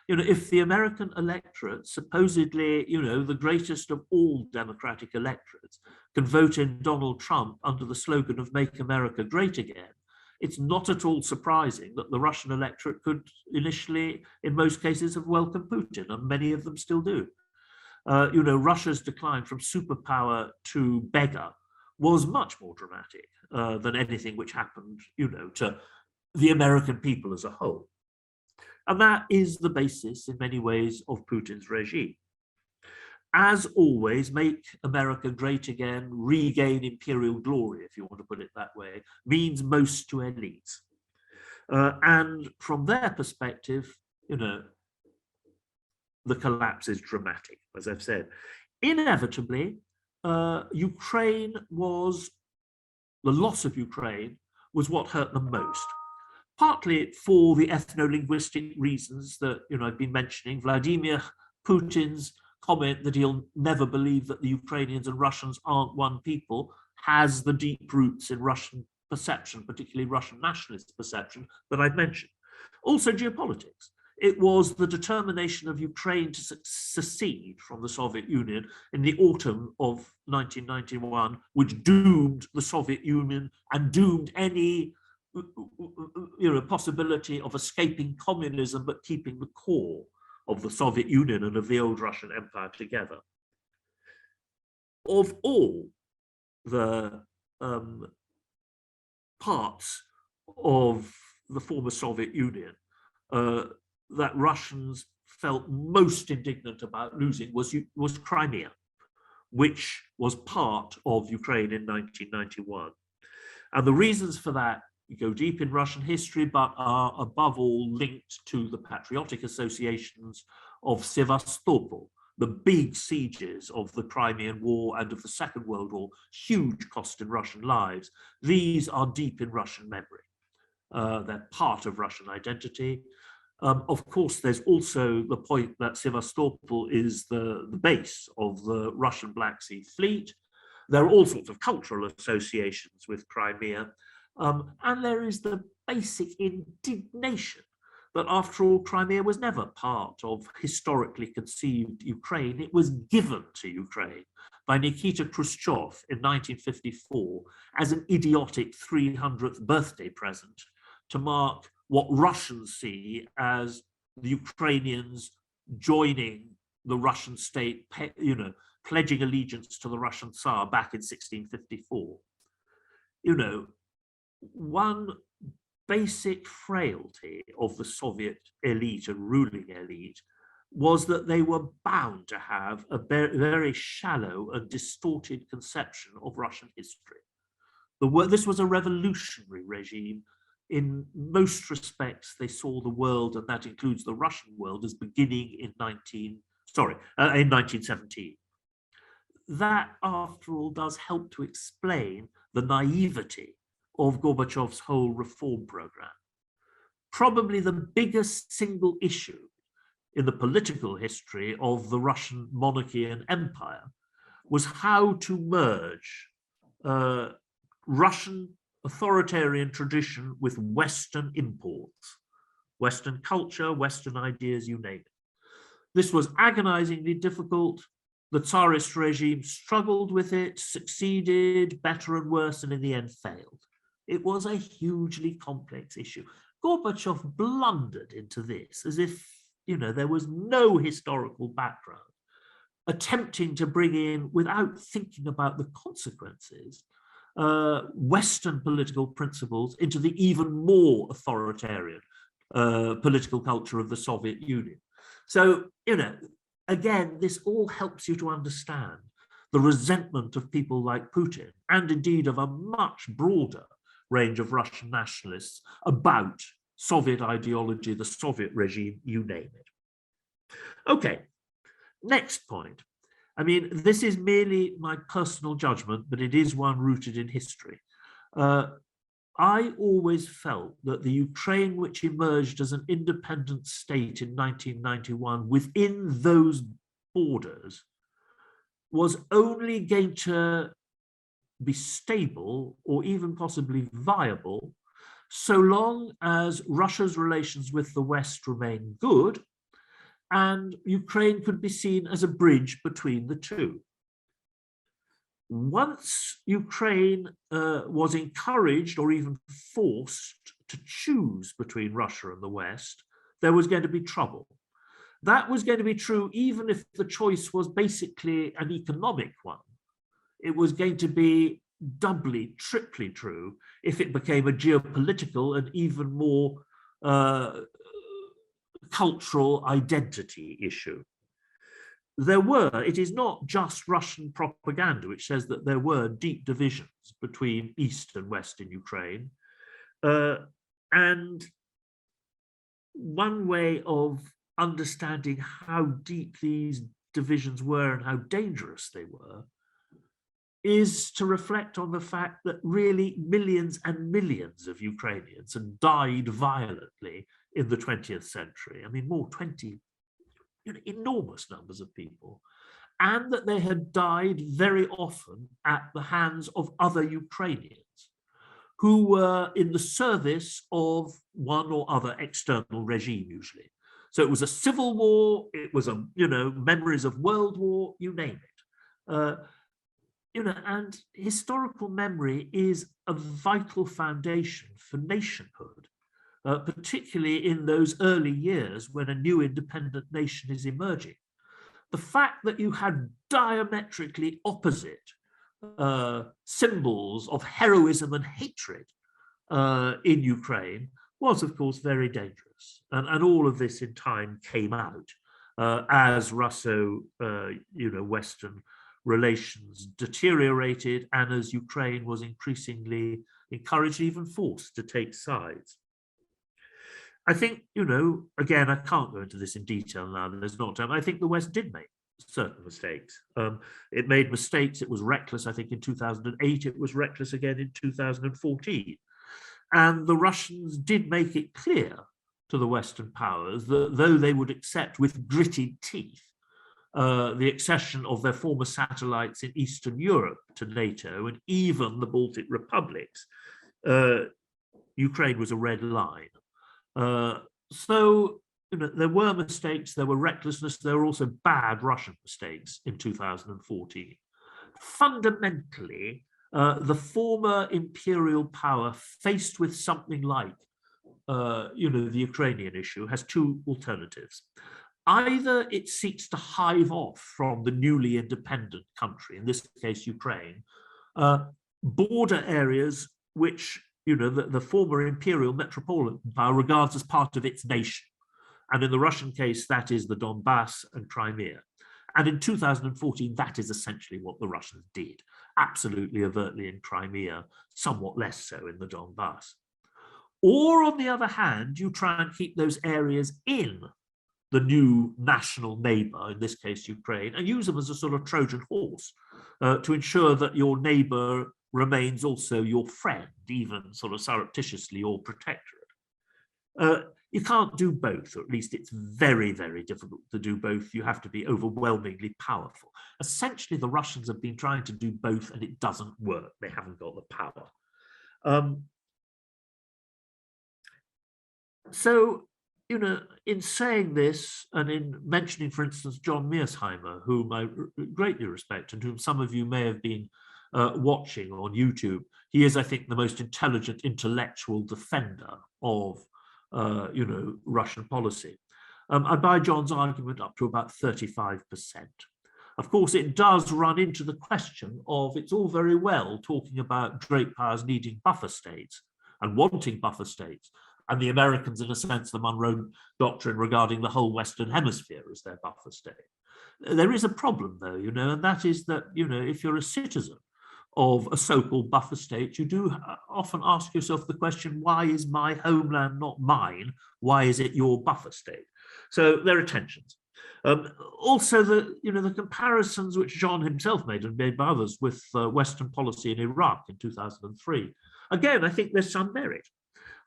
You know, if the American electorate, supposedly, you know, the greatest of all democratic electorates, can vote in Donald Trump under the slogan of "Make America Great Again," it's not at all surprising that the Russian electorate could initially, in most cases, have welcomed Putin, and many of them still do. You know, Russia's decline from superpower to beggar was much more dramatic than anything which happened, you know, to the American people as a whole. And that is the basis, in many ways, of Putin's regime. as always, make America great again, regain imperial glory, if you want to put it that way, means most to elites. And from their perspective, you know, the collapse is dramatic, as I've said. Inevitably, Ukraine was, the loss of Ukraine was what hurt them most. Partly for the ethno-linguistic reasons that, you know, I've been mentioning. Vladimir Putin's comment that he'll never believe that the Ukrainians and Russians aren't one people has the deep roots in Russian perception, particularly Russian nationalist perception that I've mentioned. Also geopolitics. It was the determination of Ukraine to secede from the Soviet Union in the autumn of 1991, which doomed the Soviet Union and doomed any possibility of escaping communism, but keeping the core of the Soviet Union and of the old Russian Empire together. Of all the parts of the former Soviet Union that Russians felt most indignant about losing was Crimea, which was part of Ukraine in 1991. And the reasons for that go deep in Russian history, but are above all linked to the patriotic associations of Sevastopol, the big sieges of the Crimean War and of the Second World War, huge cost in Russian lives. These are deep in Russian memory. They're part of Russian identity. Of course, there's also the point that Sevastopol is the base of the Russian Black Sea Fleet. There are all sorts of cultural associations with Crimea. And there is the basic indignation that, after all, Crimea was never part of historically conceived Ukraine. It was given to Ukraine by Nikita Khrushchev in 1954 as an idiotic 300th birthday present to mark what Russians see as the Ukrainians joining the Russian state, you know, pledging allegiance to the Russian Tsar back in 1654. You know, one basic frailty of the Soviet elite and ruling elite was that they were bound to have a very shallow and distorted conception of Russian history. This was a revolutionary regime. In most respects, they saw the world, and that includes the Russian world, as beginning in 1917. That, after all, does help to explain the naivety of Gorbachev's whole reform program. Probably the biggest single issue in the political history of the Russian monarchy and empire was how to merge Russian authoritarian tradition with Western imports, Western culture, Western ideas, you name it. This was agonizingly difficult. The Tsarist regime struggled with it, succeeded, better and worse, and in the end failed. It was a hugely complex issue. Gorbachev blundered into this as if, you know, there was no historical background, attempting to bring in, without thinking about the consequences, Western political principles into the even more authoritarian political culture of the Soviet Union. So, you know, again, this all helps you to understand the resentment of people like Putin, and indeed of a much broader range of Russian nationalists about Soviet ideology, the Soviet regime, you name it. Okay, next point. I mean, this is merely my personal judgment, but it is one rooted in history. I always felt that the Ukraine, which emerged as an independent state in 1991 within those borders, was only going to be stable or even possibly viable so long as Russia's relations with the West remained good and Ukraine could be seen as a bridge between the two. Once Ukraine was encouraged or even forced to choose between Russia and the West, there was going to be trouble. That was going to be true even if the choice was basically an economic one. It was going to be doubly, triply true if it became a geopolitical and even more cultural identity issue. it is not just Russian propaganda which says that there were deep divisions between East and West in Ukraine. And one way of understanding how deep these divisions were and how dangerous they were is to reflect on the fact that really millions and millions of Ukrainians had died violently in the 20th century. I mean, enormous numbers of people, and that they had died very often at the hands of other Ukrainians who were in the service of one or other external regime usually. So it was a civil war, it was memories of World War, you name it. And historical memory is a vital foundation for nationhood, particularly in those early years when a new independent nation is emerging. The fact that you had diametrically opposite symbols of heroism and hatred in Ukraine was, of course, very dangerous. And all of this in time came out as Russo-Western relations deteriorated and as Ukraine was increasingly encouraged, even forced to take sides. I think, again, I can't go into this in detail now, there's not time. I think the West did make certain mistakes. It made mistakes, it was reckless, I think, in 2008, it was reckless again in 2014. And the Russians did make it clear to the Western powers that though they would accept with gritted teeth the accession of their former satellites in Eastern Europe to NATO and even the Baltic republics, Ukraine was a red line. So there were mistakes, there were recklessness, there were also bad Russian mistakes in 2014. Fundamentally, the former imperial power faced with something like, the Ukrainian issue has two alternatives. Either it seeks to hive off from the newly independent country, in this case, Ukraine, border areas which the former imperial metropolitan power regards as part of its nation. And in the Russian case, that is the Donbass and Crimea. And in 2014, that is essentially what the Russians did, absolutely overtly in Crimea, somewhat less so in the Donbass. Or on the other hand, you try and keep those areas in the new national neighbor, in this case, Ukraine, and use them as a sort of Trojan horse to ensure that your neighbor remains also your friend, even sort of surreptitiously or protectorate. You can't do both, or at least it's very, very difficult to do both. You have to be overwhelmingly powerful. Essentially, the Russians have been trying to do both and it doesn't work. They haven't got the power. So, in saying this and in mentioning, for instance, John Mearsheimer, whom I greatly respect and whom some of you may have been watching on YouTube, he is, I think, the most intelligent intellectual defender of, Russian policy. I buy John's argument up to about 35%. Of course, it does run into the question of it's all very well talking about great powers needing buffer states and wanting buffer states, and the Americans, in a sense, the Monroe Doctrine regarding the whole Western Hemisphere as their buffer state. There is a problem, though, and that is that, if you're a citizen of a so-called buffer state, you do often ask yourself the question, why is my homeland not mine? Why is it your buffer state? So there are tensions. Also, the comparisons which John himself made and made by others with Western policy in Iraq in 2003. Again, I think there's some merit.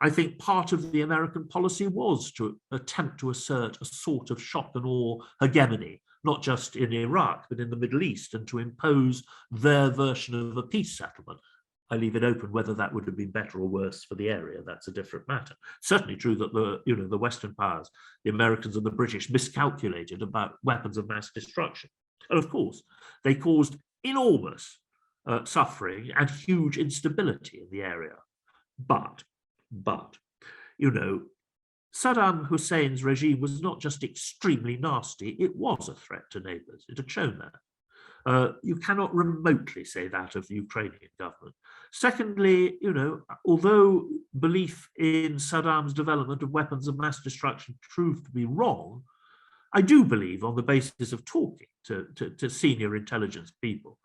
I think part of the American policy was to attempt to assert a sort of shock and awe hegemony, not just in Iraq, but in the Middle East, and to impose their version of a peace settlement. I leave it open whether that would have been better or worse for the area. That's a different matter. Certainly true that the Western powers, the Americans and the British, miscalculated about weapons of mass destruction. And of course, they caused enormous suffering and huge instability in the area. But, Saddam Hussein's regime was not just extremely nasty, it was a threat to neighbors. It had shown that. You cannot remotely say that of the Ukrainian government. Secondly, although belief in Saddam's development of weapons of mass destruction proved to be wrong, I do believe, on the basis of talking to senior intelligence people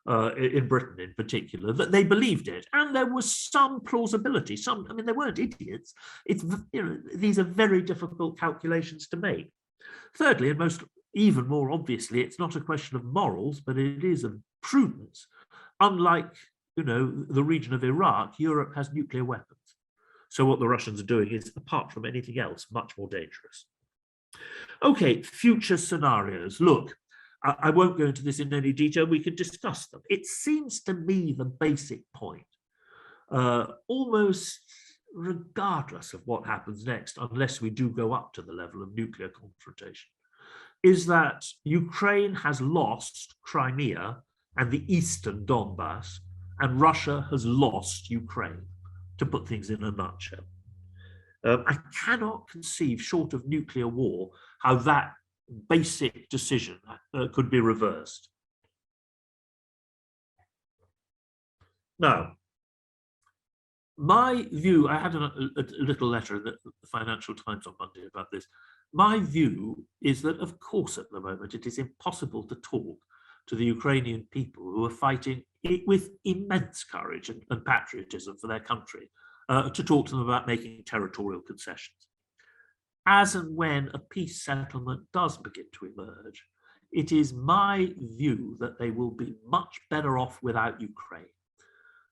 in Britain in particular, that they believed it, and there was some plausibility. I mean, they weren't idiots. These are very difficult calculations to make. Thirdly, and even more obviously, it's not a question of morals, but it is of prudence. Unlike, the region of Iraq, Europe has nuclear weapons. So what the Russians are doing is, apart from anything else, much more dangerous. Okay, future scenarios. Look, I won't go into this in any detail. We can discuss them. It seems to me the basic point, almost regardless of what happens next, unless we do go up to the level of nuclear confrontation, is that Ukraine has lost Crimea and the eastern Donbass, and Russia has lost Ukraine, to put things in a nutshell. I cannot conceive, short of nuclear war, how that basic decision could be reversed. Now, my view, I had a little letter in the Financial Times on Monday about this. My view is that, of course, at the moment, it is impossible to talk to the Ukrainian people who are fighting with immense courage and patriotism for their country, to talk to them about making territorial concessions. As and when a peace settlement does begin to emerge, it is my view that they will be much better off without Ukraine.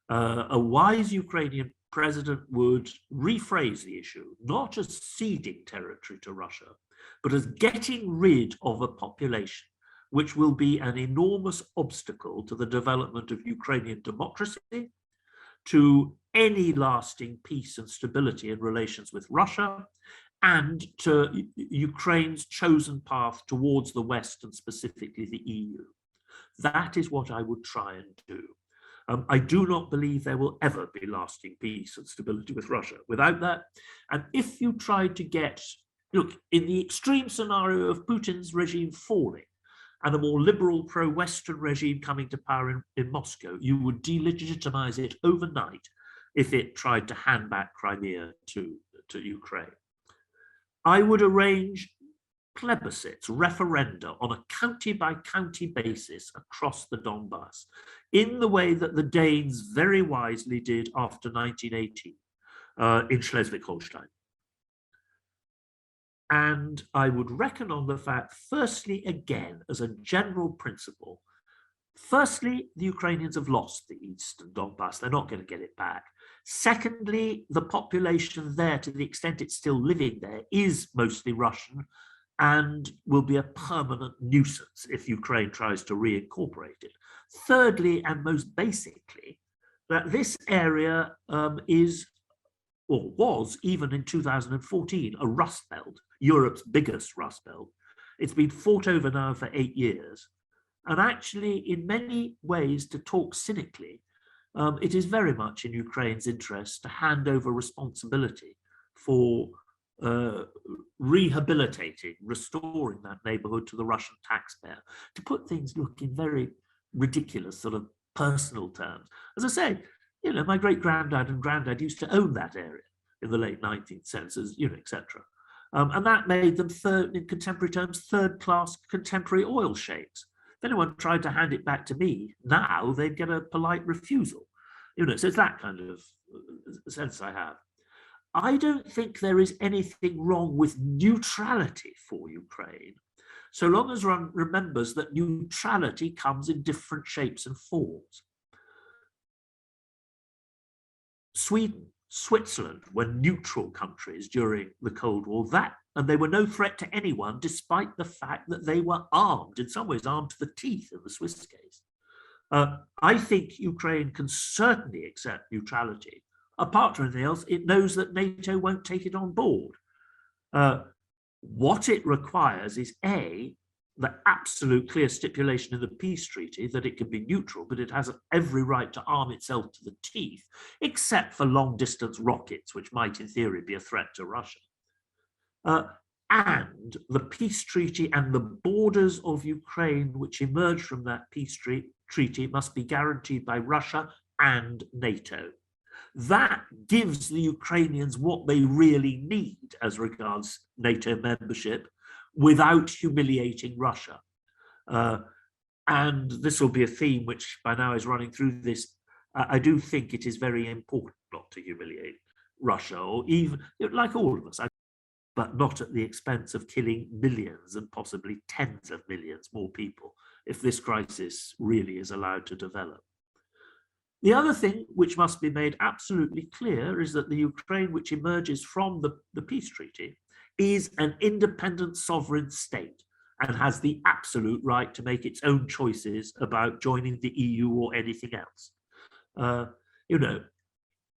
A wise Ukrainian president would rephrase the issue, not as ceding territory to Russia, but as getting rid of a population which will be an enormous obstacle to the development of Ukrainian democracy, to any lasting peace and stability in relations with Russia, and to Ukraine's chosen path towards the West and specifically the EU. That is what I would try and do. I do not believe there will ever be lasting peace and stability with Russia without that. And if you tried to look, in the extreme scenario of Putin's regime falling and a more liberal pro-Western regime coming to power in Moscow, you would delegitimize it overnight if it tried to hand back Crimea to Ukraine. I would arrange plebiscites, referenda on a county-by-county basis across the Donbass, in the way that the Danes very wisely did after 1918 in Schleswig-Holstein. And I would reckon on the fact, firstly, again, as a general principle, firstly, the Ukrainians have lost the eastern Donbass. They're not going to get it back. Secondly, the population there, to the extent it's still living there, is mostly Russian and will be a permanent nuisance if Ukraine tries to reincorporate it. Thirdly, and most basically, that this area is, or was even in 2014, a rust belt, Europe's biggest rust belt. It's been fought over now for 8 years. And actually, in many ways, to talk cynically, it is very much in Ukraine's interest to hand over responsibility for rehabilitating, restoring that neighborhood to the Russian taxpayer. To put things, look, in very ridiculous sort of personal terms. As I say, my great-granddad and granddad used to own that area in the late 19th century, etc. And that made them, in contemporary terms, third-class contemporary oil sheikhs. If anyone tried to hand it back to me now, they'd get a polite refusal. So it's that kind of sense I have. I don't think there is anything wrong with neutrality for Ukraine, so long as one remembers that neutrality comes in different shapes and forms. Sweden, Switzerland were neutral countries during the Cold War, and they were no threat to anyone, despite the fact that they were armed, in some ways armed to the teeth in the Swiss case. I think Ukraine can certainly accept neutrality. Apart from anything else, it knows that NATO won't take it on board. What it requires is A, the absolute clear stipulation in the peace treaty that it can be neutral, but it has every right to arm itself to the teeth, except for long-distance rockets, which might in theory be a threat to Russia. And the peace treaty and the borders of Ukraine, which emerge from that peace treaty, must be guaranteed by Russia and NATO. That gives the Ukrainians what they really need as regards NATO membership, without humiliating Russia. And this will be a theme which by now is running through this. I do think it is very important not to humiliate Russia, or even, like all of us, but not at the expense of killing millions and possibly tens of millions more people if this crisis really is allowed to develop. The other thing which must be made absolutely clear is that the Ukraine which emerges from the peace treaty is an independent sovereign state and has the absolute right to make its own choices about joining the EU or anything else.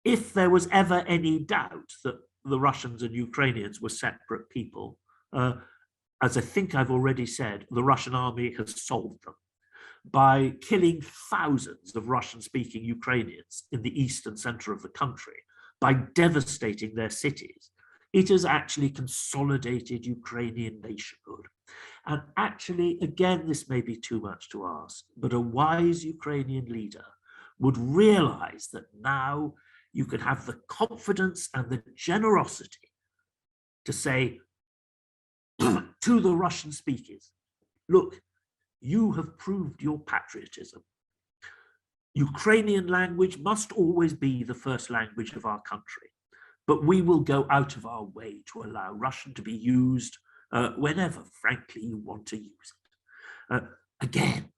If there was ever any doubt that the Russians and Ukrainians were separate people, as I think I've already said, the Russian army has solved them. By killing thousands of Russian-speaking Ukrainians in the east and center of the country, by devastating their cities, it has actually consolidated Ukrainian nationhood. And actually, again, this may be too much to ask, but a wise Ukrainian leader would realize that now you can have the confidence and the generosity to say to the Russian speakers, look, you have proved your patriotism. Ukrainian language must always be the first language of our country, but we will go out of our way to allow Russian to be used whenever, frankly, you want to use it. Again,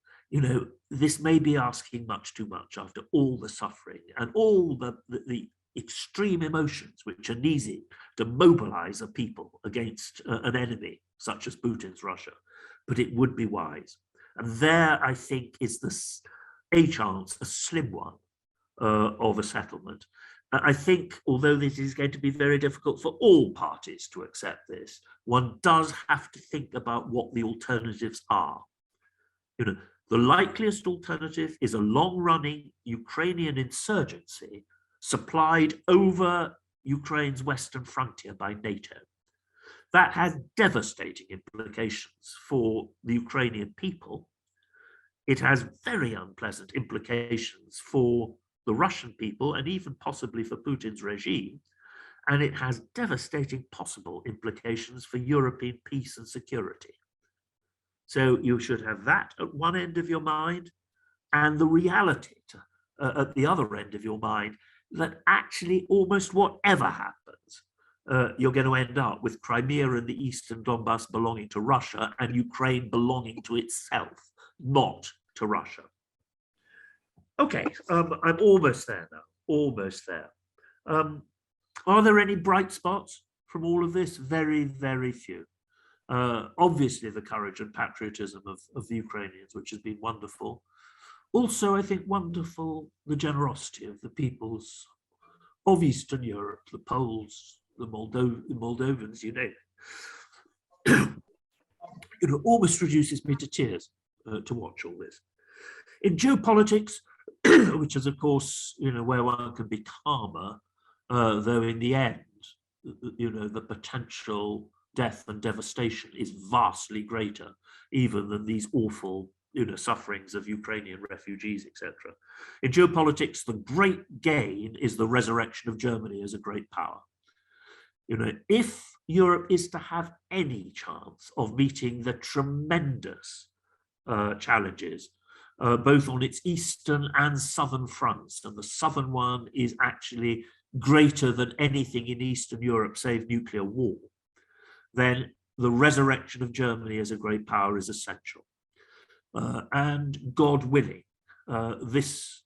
this may be asking much too much after all the suffering and all the extreme emotions which are needed to mobilize a people against an enemy such as Putin's Russia, but it would be wise. And there, I think, is a chance, a slim one, of a settlement. I think, although this is going to be very difficult for all parties to accept this, one does have to think about what the alternatives are. The likeliest alternative is a long-running Ukrainian insurgency supplied over Ukraine's western frontier by NATO. That has devastating implications for the Ukrainian people. It has very unpleasant implications for the Russian people and even possibly for Putin's regime. And it has devastating possible implications for European peace and security. So you should have that at one end of your mind and the reality at the other end of your mind that actually almost whatever happens, you're going to end up with Crimea and the eastern Donbass belonging to Russia and Ukraine belonging to itself, not to Russia. Okay, I'm almost there now, almost there. Are there any bright spots from all of this? Very, very few. Obviously, the courage and patriotism of the Ukrainians, which has been wonderful. Also, I think wonderful the generosity of the peoples of Eastern Europe, the Poles, the Moldovans, almost reduces me to tears to watch all this. In geopolitics, which is, of course, where one can be calmer, though in the end, the potential death and devastation is vastly greater, even than these awful, sufferings of Ukrainian refugees, etc. In geopolitics, the great gain is the resurrection of Germany as a great power. If Europe is to have any chance of meeting the tremendous challenges, both on its eastern and southern fronts, and the southern one is actually greater than anything in Eastern Europe save nuclear war, then the resurrection of Germany as a great power is essential. And God willing, this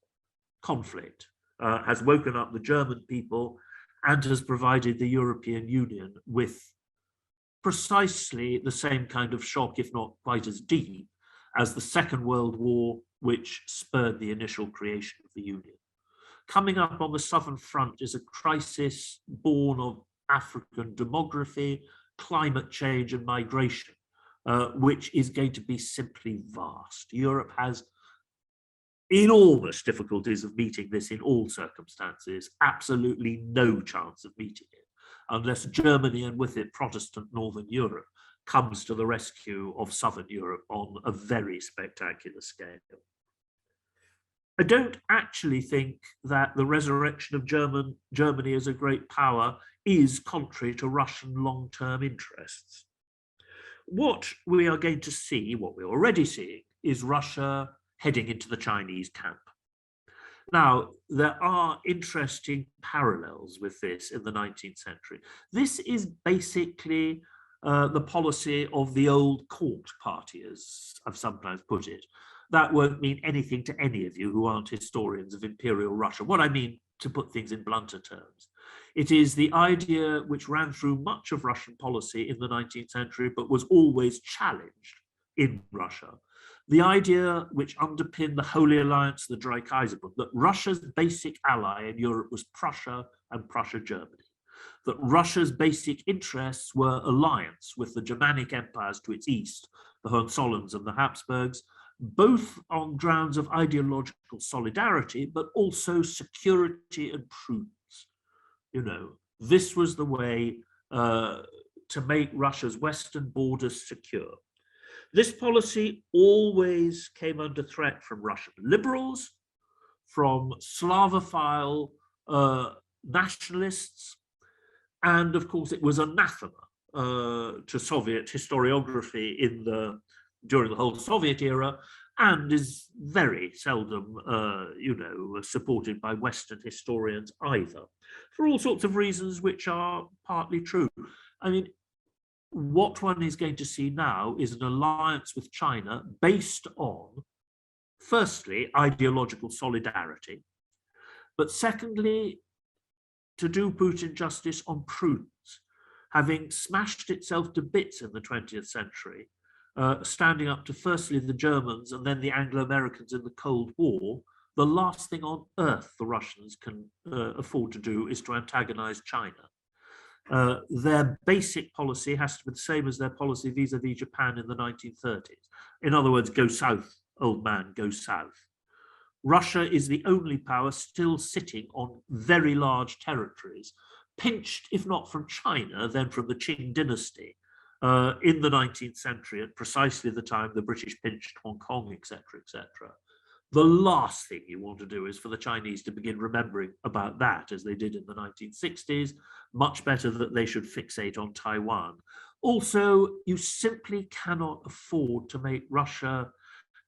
conflict has woken up the German people and has provided the European Union with precisely the same kind of shock, if not quite as deep, as the Second World War, which spurred the initial creation of the Union. Coming up on the southern front is a crisis born of African demography, climate change and migration, which is going to be simply vast. Europe has enormous difficulties of meeting this in all circumstances, absolutely no chance of meeting it, unless Germany and with it Protestant Northern Europe comes to the rescue of Southern Europe on a very spectacular scale. I don't actually think that the resurrection of Germany as a great power is contrary to Russian long-term interests. what we are going to see, what we're already seeing, is Russia heading into the Chinese camp. Now, there are interesting parallels with this in the 19th century. This is basically the policy of the old court party, as I've sometimes put it. That won't mean anything to any of you who aren't historians of imperial Russia. What I mean, to put things in blunter terms, it is the idea which ran through much of Russian policy in the 19th century, but was always challenged in Russia. The idea which underpinned the Holy Alliance, the Dreikaiserbund, that Russia's basic ally in Europe was Prussia and Prussia-Germany, that Russia's basic interests were alliance with the Germanic empires to its east, the Hohenzollerns and the Habsburgs, both on grounds of ideological solidarity, but also security and prudence. You know, this was the way to make Russia's western borders secure. This policy always came under threat from Russian liberals, from Slavophile nationalists, and of course it was anathema to Soviet historiography during the whole Soviet era, and is very seldom, supported by Western historians either, for all sorts of reasons which are partly true. I mean, what one is going to see now is an alliance with China based on, firstly, ideological solidarity, but secondly, to do Putin justice, on prudence, having smashed itself to bits in the 20th century, standing up to firstly the Germans and then the Anglo-Americans in the Cold War. The last thing on earth the Russians can afford to do is to antagonize China. Their basic policy has to be the same as their policy vis-a-vis Japan in the 1930s. In other words, go south, old man, go south. Russia is the only power still sitting on very large territories, pinched, if not from China, then from the Qing dynasty in the 19th century, at precisely the time the British pinched Hong Kong, etc., etc. The last thing you want to do is for the Chinese to begin remembering about that, as they did in the 1960s. Much better that they should fixate on Taiwan. Also, you simply cannot afford to make Russia,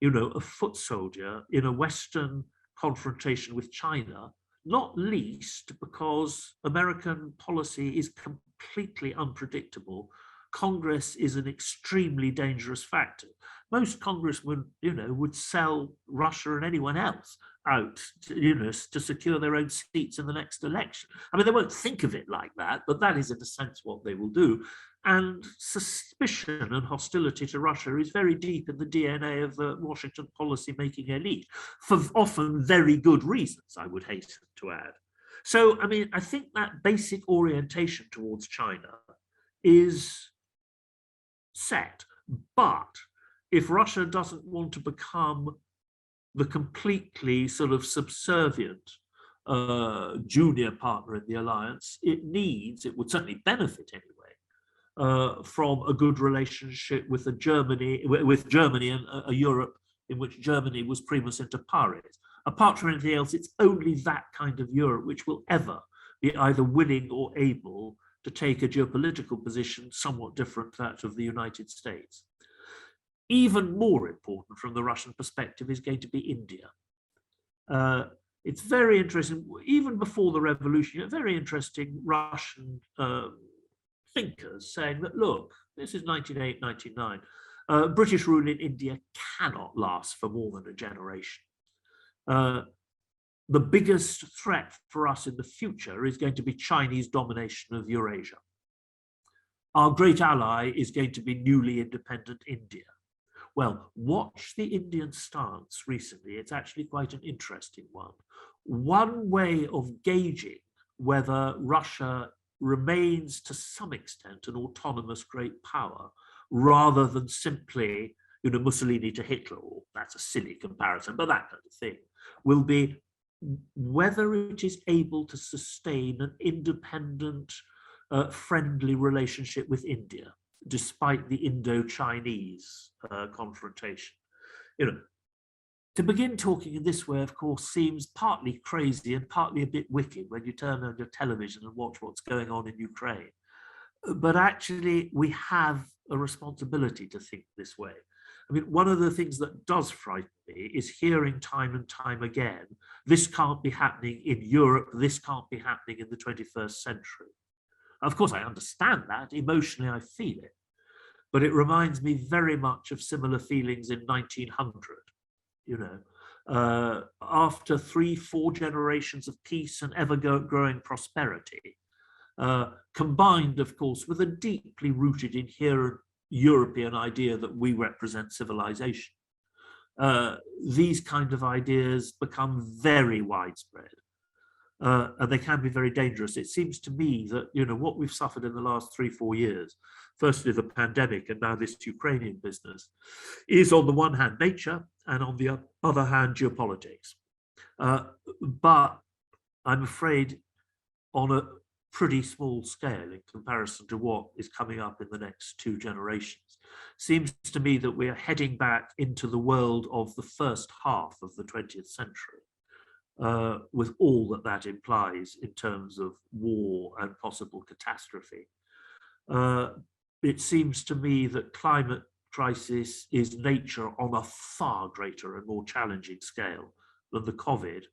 a foot soldier in a Western confrontation with China, not least because American policy is completely unpredictable. Congress is an extremely dangerous factor. Most congressmen, would sell Russia and anyone else out, to secure their own seats in the next election. I mean, they won't think of it like that, but that is in a sense what they will do. And suspicion and hostility to Russia is very deep in the DNA of the Washington policy-making elite, for often very good reasons, I would hasten to add. So, I mean, I think that basic orientation towards China is set, but if Russia doesn't want to become the completely sort of subservient junior partner in the alliance, it would certainly benefit anyway from a good relationship with Germany and a Europe in which Germany was primus inter pares. Apart from anything else, it's only that kind of Europe which will ever be either willing or able to take a geopolitical position somewhat different to that of the United States. Even more important from the Russian perspective is going to be India. It's very interesting, even before the revolution, very interesting Russian thinkers saying that, look, this is 1908, 1909. British rule in India cannot last for more than a generation. The biggest threat for us in the future is going to be Chinese domination of Eurasia. Our great ally is going to be newly independent India. Well, watch the Indian stance recently. It's actually quite an interesting one. One way of gauging whether Russia remains to some extent an autonomous great power, rather than simply, Mussolini to Hitler, or that's a silly comparison, but that kind of thing, will be whether it is able to sustain an independent, friendly relationship with India, despite the Indo-Chinese confrontation. To begin talking in this way, of course, seems partly crazy and partly a bit wicked when you turn on your television and watch what's going on in Ukraine. But actually, we have a responsibility to think this way. I mean, one of the things that does frighten me is hearing time and time again, this can't be happening in Europe, this can't be happening in the 21st century. Of course, I understand that. Emotionally, I feel it. But it reminds me very much of similar feelings in 1900, you know, after 3-4 generations of peace and ever-growing prosperity, combined, of course, with a deeply rooted inherent European idea that we represent civilization. These kind of ideas become very widespread, and they can be very dangerous. It seems to me that, you know, what we've suffered in the last 3-4 years, firstly the pandemic and now this Ukrainian business, is on the one hand nature and on the other hand geopolitics. But I'm afraid on a pretty small scale in comparison to what is coming up in the next 2 generations. Seems to me that we are heading back into the world of the first half of the 20th century, with all that that implies in terms of war and possible catastrophe. It seems to me that climate crisis is nature on a far greater and more challenging scale than the COVID,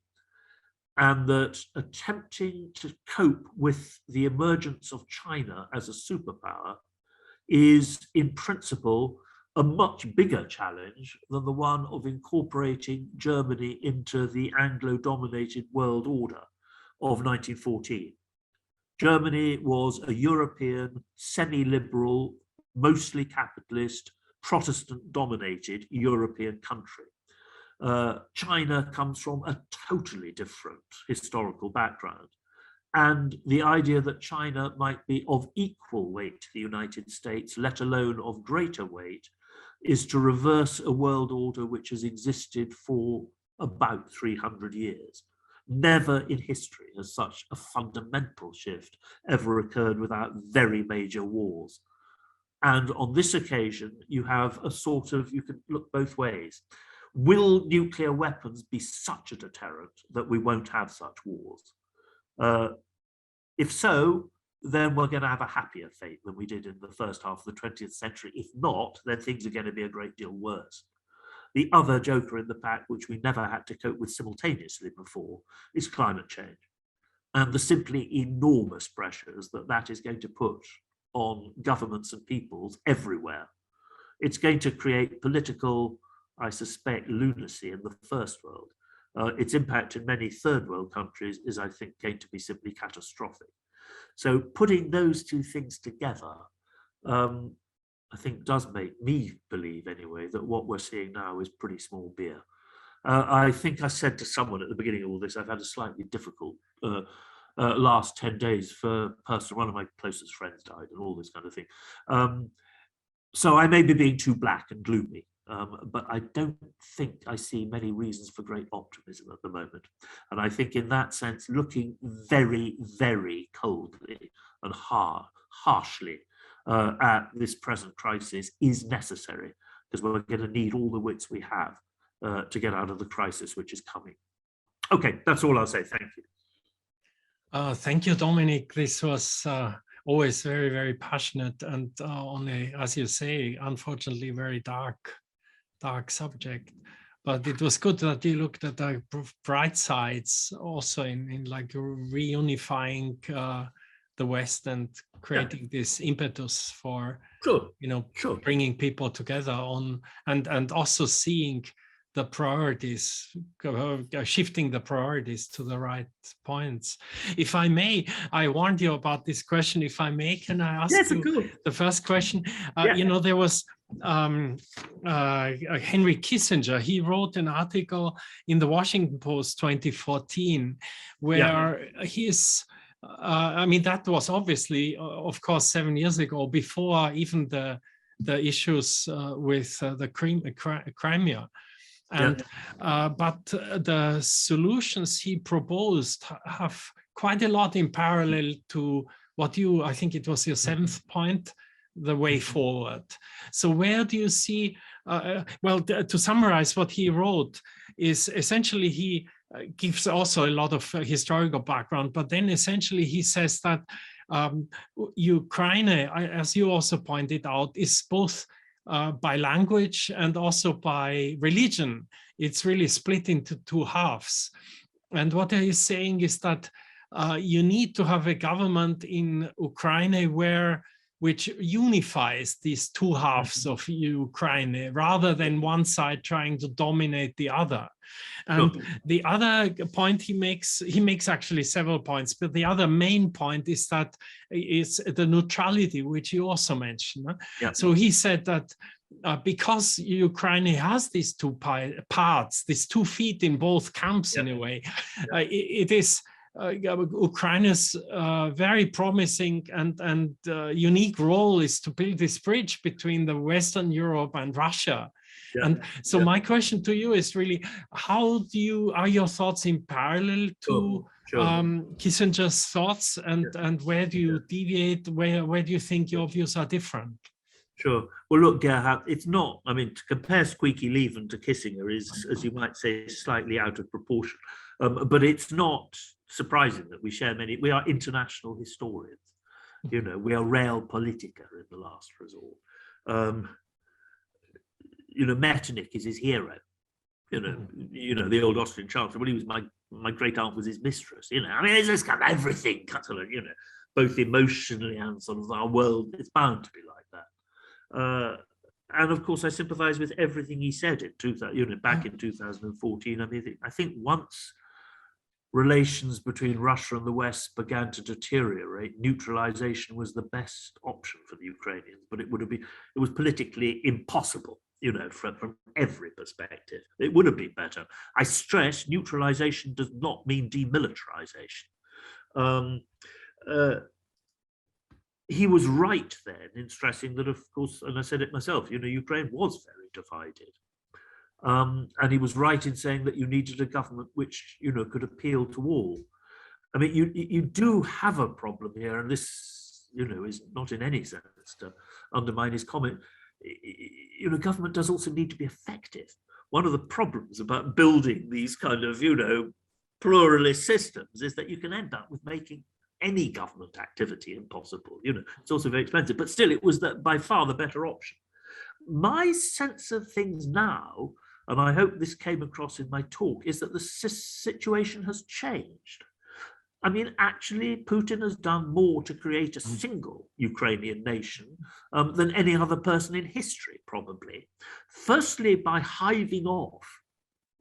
and that attempting to cope with the emergence of China as a superpower is, in principle, a much bigger challenge than the one of incorporating Germany into the Anglo-dominated world order of 1914. Germany was a European, semi-liberal, mostly capitalist, Protestant-dominated European country. China comes from a totally different historical background. And the idea that China might be of equal weight to the United States, let alone of greater weight, is to reverse a world order which has existed for about 300 years. Never in history has such a fundamental shift ever occurred without very major wars. And on this occasion, you have a sort of, you can look both ways. Will nuclear weapons be such a deterrent that we won't have such wars? If so, then we're going to have a happier fate than we did in the first half of the 20th century. If not, then things are going to be a great deal worse. The other joker in the pack, which we never had to cope with simultaneously before, is climate change and the simply enormous pressures that that is going to put on governments and peoples everywhere. It's going to create political, I suspect, lunacy in the first world. Its impact in many third world countries is, I think, going to be simply catastrophic. So putting those two things together, I think does make me believe anyway that what we're seeing now is pretty small beer. I think I said to someone at the beginning of all this, I've had a slightly difficult last 10 days for one of my closest friends died and all this kind of thing. So I may be being too black and gloomy, but I don't think I see many reasons for great optimism at the moment. And I think in that sense, looking very, very coldly and harshly at this present crisis is necessary, because we're going to need all the wits we have to get out of the crisis which is coming. Okay, that's all I'll say. Thank you. Thank you, Dominic. This was always very, very passionate and on a, as you say, unfortunately, very dark subject. But it was good that you looked at the bright sides also in like reunifying the West and creating this impetus for, bringing people together on and also seeing the priorities, shifting the priorities to the right points. If I may, I warned you about this question. If I may, can I ask you the first question? There was Henry Kissinger. He wrote an article in the Washington Post 2014 where he's that was obviously, of course, 7 years ago, before even the issues with the Crimea. And but the solutions he proposed have quite a lot in parallel to what I think it was your 7th point, the way forward. So where do you see, to summarize what he wrote is essentially he gives also a lot of historical background, but then essentially he says that Ukraine, as you also pointed out, is both by language and also by religion. It's really split into two halves. And what he is saying is that you need to have a government in Ukraine which unifies these two halves of Ukraine, rather than one side trying to dominate the other. And the other point he makes actually several points, but the other main point is that is the neutrality, which you also mentioned. Yeah. So he said that because Ukraine has these two parts, these 2 feet in both camps in a way, it is Ukraine's very promising and unique role is to build this bridge between the Western Europe and Russia. Yeah. And so my question to you is really, how are your thoughts in parallel to Kissinger's thoughts, and where do you deviate? Where do you think your views are different? Sure. Well, look, Gerhard, it's not, I mean, to compare Squeaky Lieven to Kissinger is, as you might say, slightly out of proportion. But it's not surprising that we share we are international historians. You know, we are real politica in the last resort. You know, Metternich is his hero. You know, the old Austrian chancellor. Well, he was my great aunt was his mistress. You know, I mean, it's just kind of everything, you know, both emotionally and sort of our world. It's bound to be like that. And of course, I sympathise with everything he said in back in 2014. I mean, I think once relations between Russia and the West began to deteriorate, neutralization was the best option for the Ukrainians, but it was politically impossible, you know, from every perspective. It would have been better. I stress neutralization does not mean demilitarization. He was right then in stressing that, of course, and I said it myself, you know, Ukraine was very divided. And he was right in saying that you needed a government which, you know, could appeal to all. I mean, you do have a problem here, and this, you know, is not in any sense to undermine his comment. You know, government does also need to be effective. One of the problems about building these kind of, you know, pluralist systems is that you can end up with making any government activity impossible. You know, it's also very expensive, but still it was by far the better option. My sense of things now, and I hope this came across in my talk, is that the situation has changed. I mean, actually, Putin has done more to create a single Ukrainian nation than any other person in history, probably. Firstly, by hiving off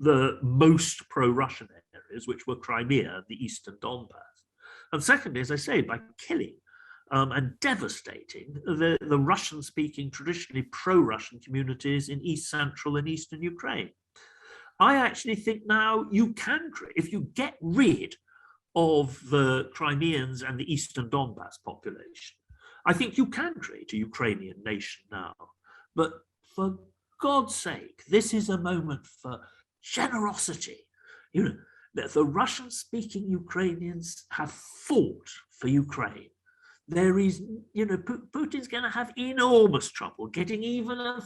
the most pro-Russian areas, which were Crimea and the eastern Donbass. And secondly, as I say, by killing and devastating the Russian-speaking, traditionally pro-Russian communities in East Central and Eastern Ukraine. I actually think now you can create, if you get rid of the Crimeans and the Eastern Donbass population, I think you can create a Ukrainian nation now. But for God's sake, this is a moment for generosity. You know, the Russian-speaking Ukrainians have fought for Ukraine. There is, you know, Putin's going to have enormous trouble getting even a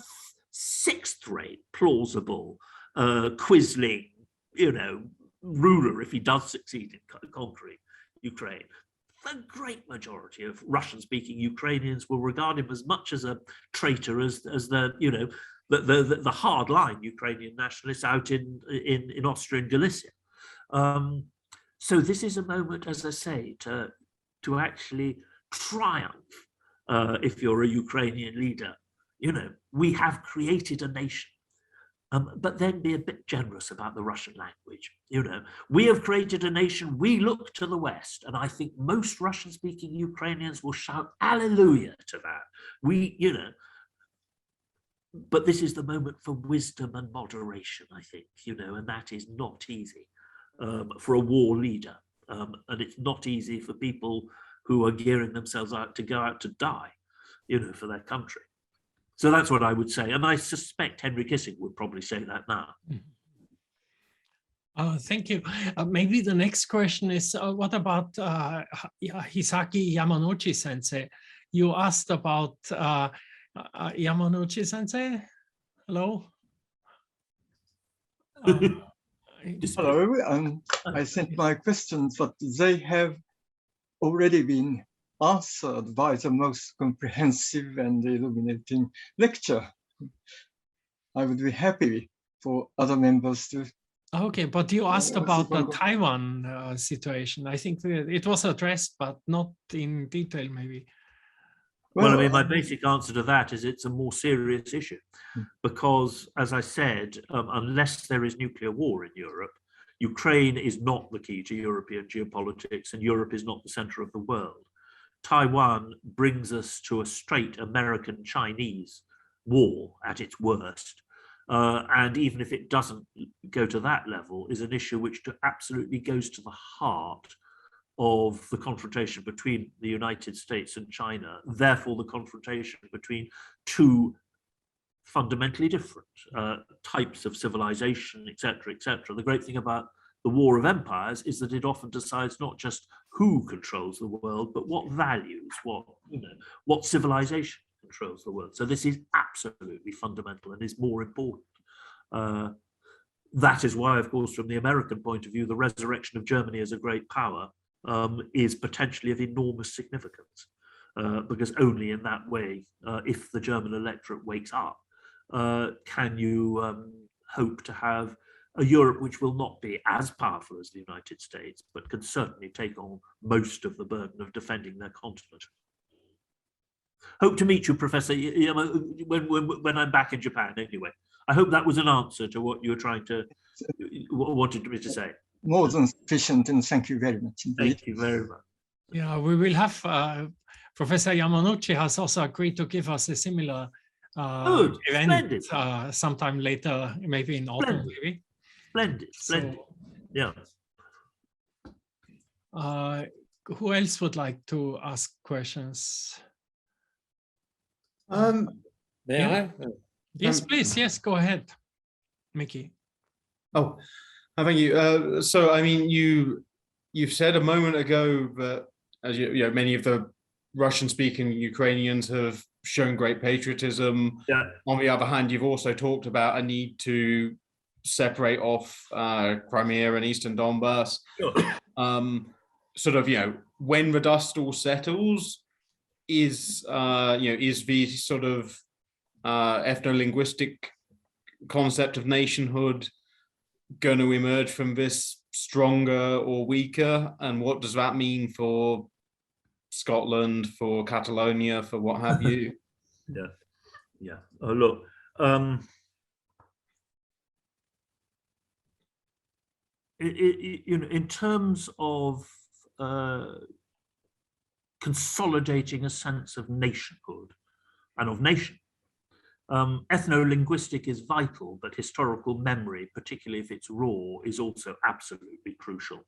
sixth-rate plausible Quisling, you know, ruler if he does succeed in conquering Ukraine. The great majority of Russian-speaking Ukrainians will regard him as much as a traitor as the, you know, the hard-line Ukrainian nationalists out in Austria and Galicia. So this is a moment, as I say, to actually triumph if you're a Ukrainian leader. You know, we have created a nation, but then be a bit generous about the Russian language. You know, we have created a nation, we look to the West, and I think most Russian-speaking Ukrainians will shout hallelujah to that. We, you know, but this is the moment for wisdom and moderation, I think, you know, and that is not easy for a war leader. And it's not easy for people who are gearing themselves out to go out to die, you know, for their country. So that's what I would say. And I suspect Henry Kissinger would probably say that now. Thank you. Maybe the next question is, what about Hisaki Yamanouchi sensei? You asked about Yamanouchi sensei. Hello. Hello. I sent my questions, but they have already been answered by the most comprehensive and illuminating lecture. I would be happy for other members to. Okay, but you asked about the Taiwan situation. I think it was addressed, but not in detail, maybe. Well, I mean, my basic answer to that is it's a more serious issue because, as I said, unless there is nuclear war in Europe, Ukraine is not the key to European geopolitics and Europe is not the center of the world. Taiwan brings us to a straight American-Chinese war at its worst. And even if it doesn't go to that level, is an issue which absolutely goes to the heart of the confrontation between the United States and China, therefore the confrontation between two fundamentally different types of civilization, etc., etc. The great thing about the war of empires is that it often decides not just who controls the world, but what values, what civilization controls the world. So this is absolutely fundamental and is more important. That is why, of course, from the American point of view, the resurrection of Germany as a great power is potentially of enormous significance, because only in that way, if the German electorate wakes up, can you hope to have a Europe which will not be as powerful as the United States, but can certainly take on most of the burden of defending their continent. Hope to meet you, Professor, when I'm back in Japan anyway. I hope that was an answer to what you were trying to, wanted me to say. More than sufficient, and thank you very much indeed. Thank you very much. Yeah, we will have, Professor Yamanouchi has also agreed to give us a similar event sometime later, maybe in autumn, maybe. Splendid, splendid, so, yeah. Who else would like to ask questions? May I? Yes, please. Yes, go ahead, Mickey. Oh, thank you. So, I mean, you've said a moment ago that, as you know, many of the Russian-speaking Ukrainians have shown great patriotism. Yeah. On the other hand, you've also talked about a need to separate off Crimea and Eastern Donbass. Sure. Sort of, when the dust all settles, is the sort of ethno-linguistic concept of nationhood going to emerge from this stronger or weaker? And what does that mean for Scotland, for Catalonia, for what have you? Yeah. Oh, look. In terms of consolidating a sense of nationhood and of nation, ethno-linguistic is vital, but historical memory, particularly if it's raw, is also absolutely crucial.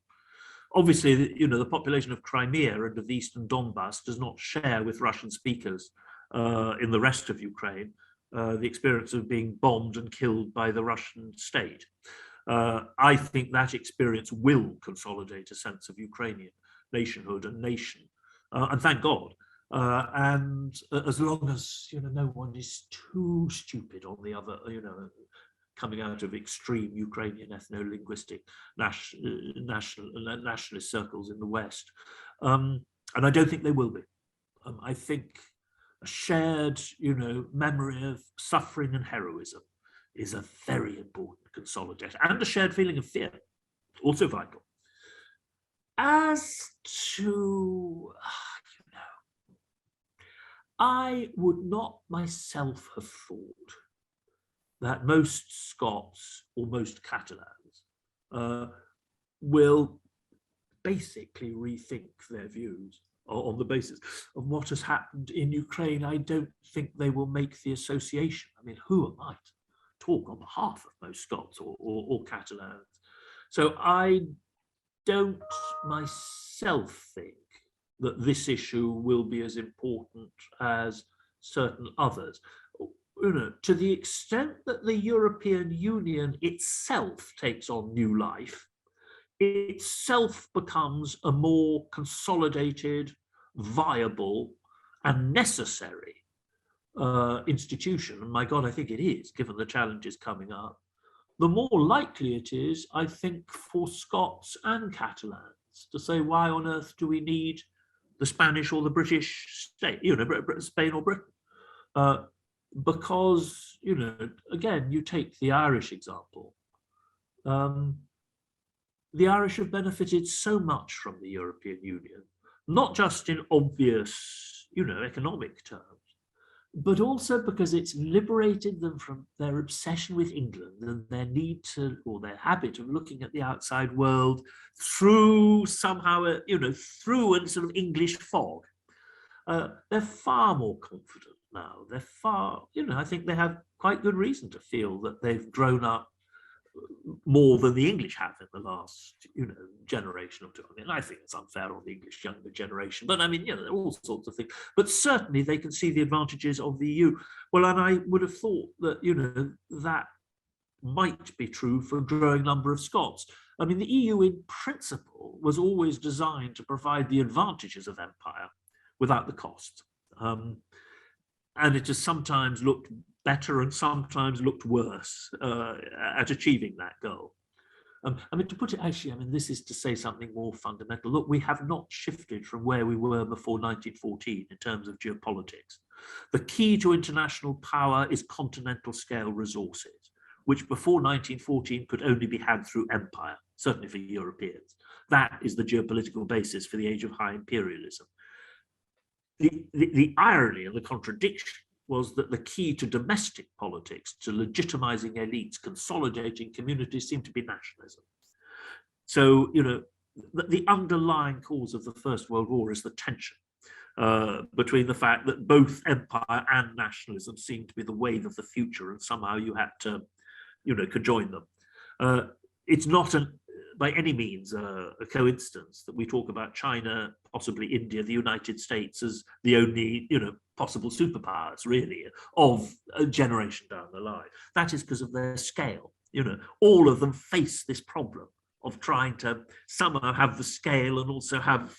Obviously, the population of Crimea and of the Eastern Donbass does not share with Russian speakers in the rest of Ukraine the experience of being bombed and killed by the Russian state. I think that experience will consolidate a sense of Ukrainian nationhood and nation, and thank God. And as long as no one is too stupid on the other, coming out of extreme Ukrainian ethno-linguistic nationalist circles in the West, and I don't think they will be. I think a shared, memory of suffering and heroism is a very important consolidator, and a shared feeling of fear, also vital. As to, I would not myself have thought that most Scots or most Catalans will basically rethink their views on the basis of what has happened in Ukraine. I don't think they will make the association. I mean, who am I to talk on behalf of most Scots or Catalans? So I don't myself think that this issue will be as important as certain others. To the extent that the European Union itself takes on new life, itself becomes a more consolidated, viable, and necessary institution, and my God, I think it is, given the challenges coming up, the more likely it is, I think, for Scots and Catalans to say, why on earth do we need the Spanish or the British state, Spain or Britain. Because, again, you take the Irish example. The Irish have benefited so much from the European Union, not just in obvious, economic terms, but also because it's liberated them from their obsession with England and their need to, or their habit of looking at the outside world through somehow, through a sort of English fog. They're far more confident now. They're far, I think they have quite good reason to feel that they've grown up more than the English have in the last, generation or two. I mean, I think it's unfair on the English younger generation, but I mean, there are all sorts of things. But certainly they can see the advantages of the EU. Well, and I would have thought that, that might be true for a growing number of Scots. I mean, the EU in principle was always designed to provide the advantages of empire without the cost. And it has sometimes looked better and sometimes looked worse at achieving that goal. I mean, to put it actually, this is to say something more fundamental. Look, we have not shifted from where we were before 1914 in terms of geopolitics. The key to international power is continental scale resources, which before 1914 could only be had through empire, certainly for Europeans. That is the geopolitical basis for the age of high imperialism. The irony and the contradiction was that the key to domestic politics, to legitimizing elites, consolidating communities, seemed to be nationalism. So, the underlying cause of the First World War is the tension between the fact that both empire and nationalism seemed to be the wave of the future, and somehow you had to, conjoin them. It's not by any means a coincidence that we talk about China, possibly India, the United States as the only, possible superpowers, really, of a generation down the line. That is because of their scale. All of them face this problem of trying to somehow have the scale and also have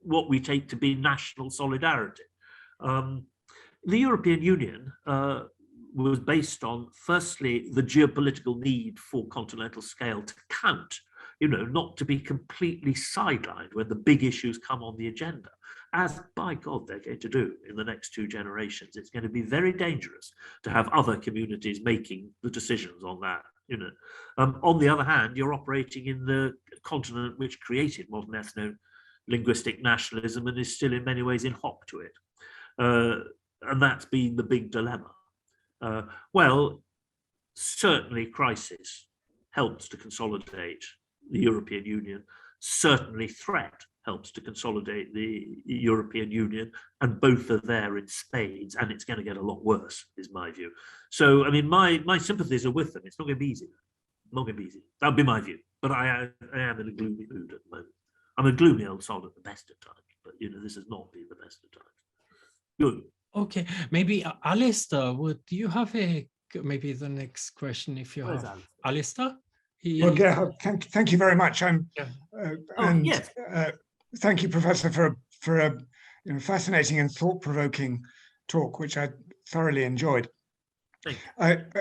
what we take to be national solidarity. The European Union was based on, firstly, the geopolitical need for continental scale to count, not to be completely sidelined when the big issues come on the agenda, as by God they're going to do in the next two generations. It's going to be very dangerous to have other communities making the decisions on that. On the other hand, you're operating in the continent which created modern ethno-linguistic nationalism and is still in many ways in hock to it. And that's been the big dilemma. Well, certainly crisis helps to consolidate the European Union. Certainly threat helps to consolidate the European Union, and both are there in spades, and it's going to get a lot worse, is my view. So, I mean, my sympathies are with them. It's not going to be easy. Not going to be easy. That would be my view. But I am in a gloomy mood at the moment. I'm a gloomy old soul at the best of times, but this has not been the best of times. Good. Okay, maybe Alistair, would you have maybe the next question if you have Alistair? Well, Gerhard, thank you very much. Yes. Thank you, Professor, for a fascinating and thought-provoking talk, which I thoroughly enjoyed.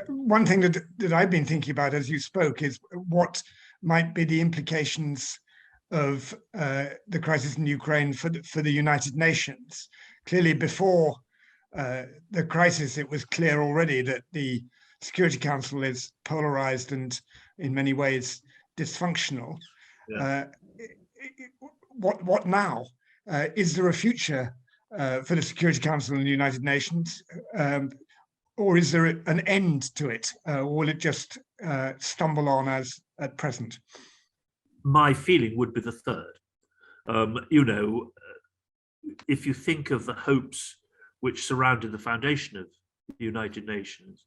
One thing that I've been thinking about as you spoke is what might be the implications of the crisis in Ukraine for the United Nations. Clearly, before the crisis, it was clear already that the Security Council is polarized and in many ways dysfunctional. Yeah. What now? Is there a future for the Security Council and the United Nations, or is there an end to it? Or will it just stumble on as at present? My feeling would be the third. If you think of the hopes which surrounded the foundation of the United Nations,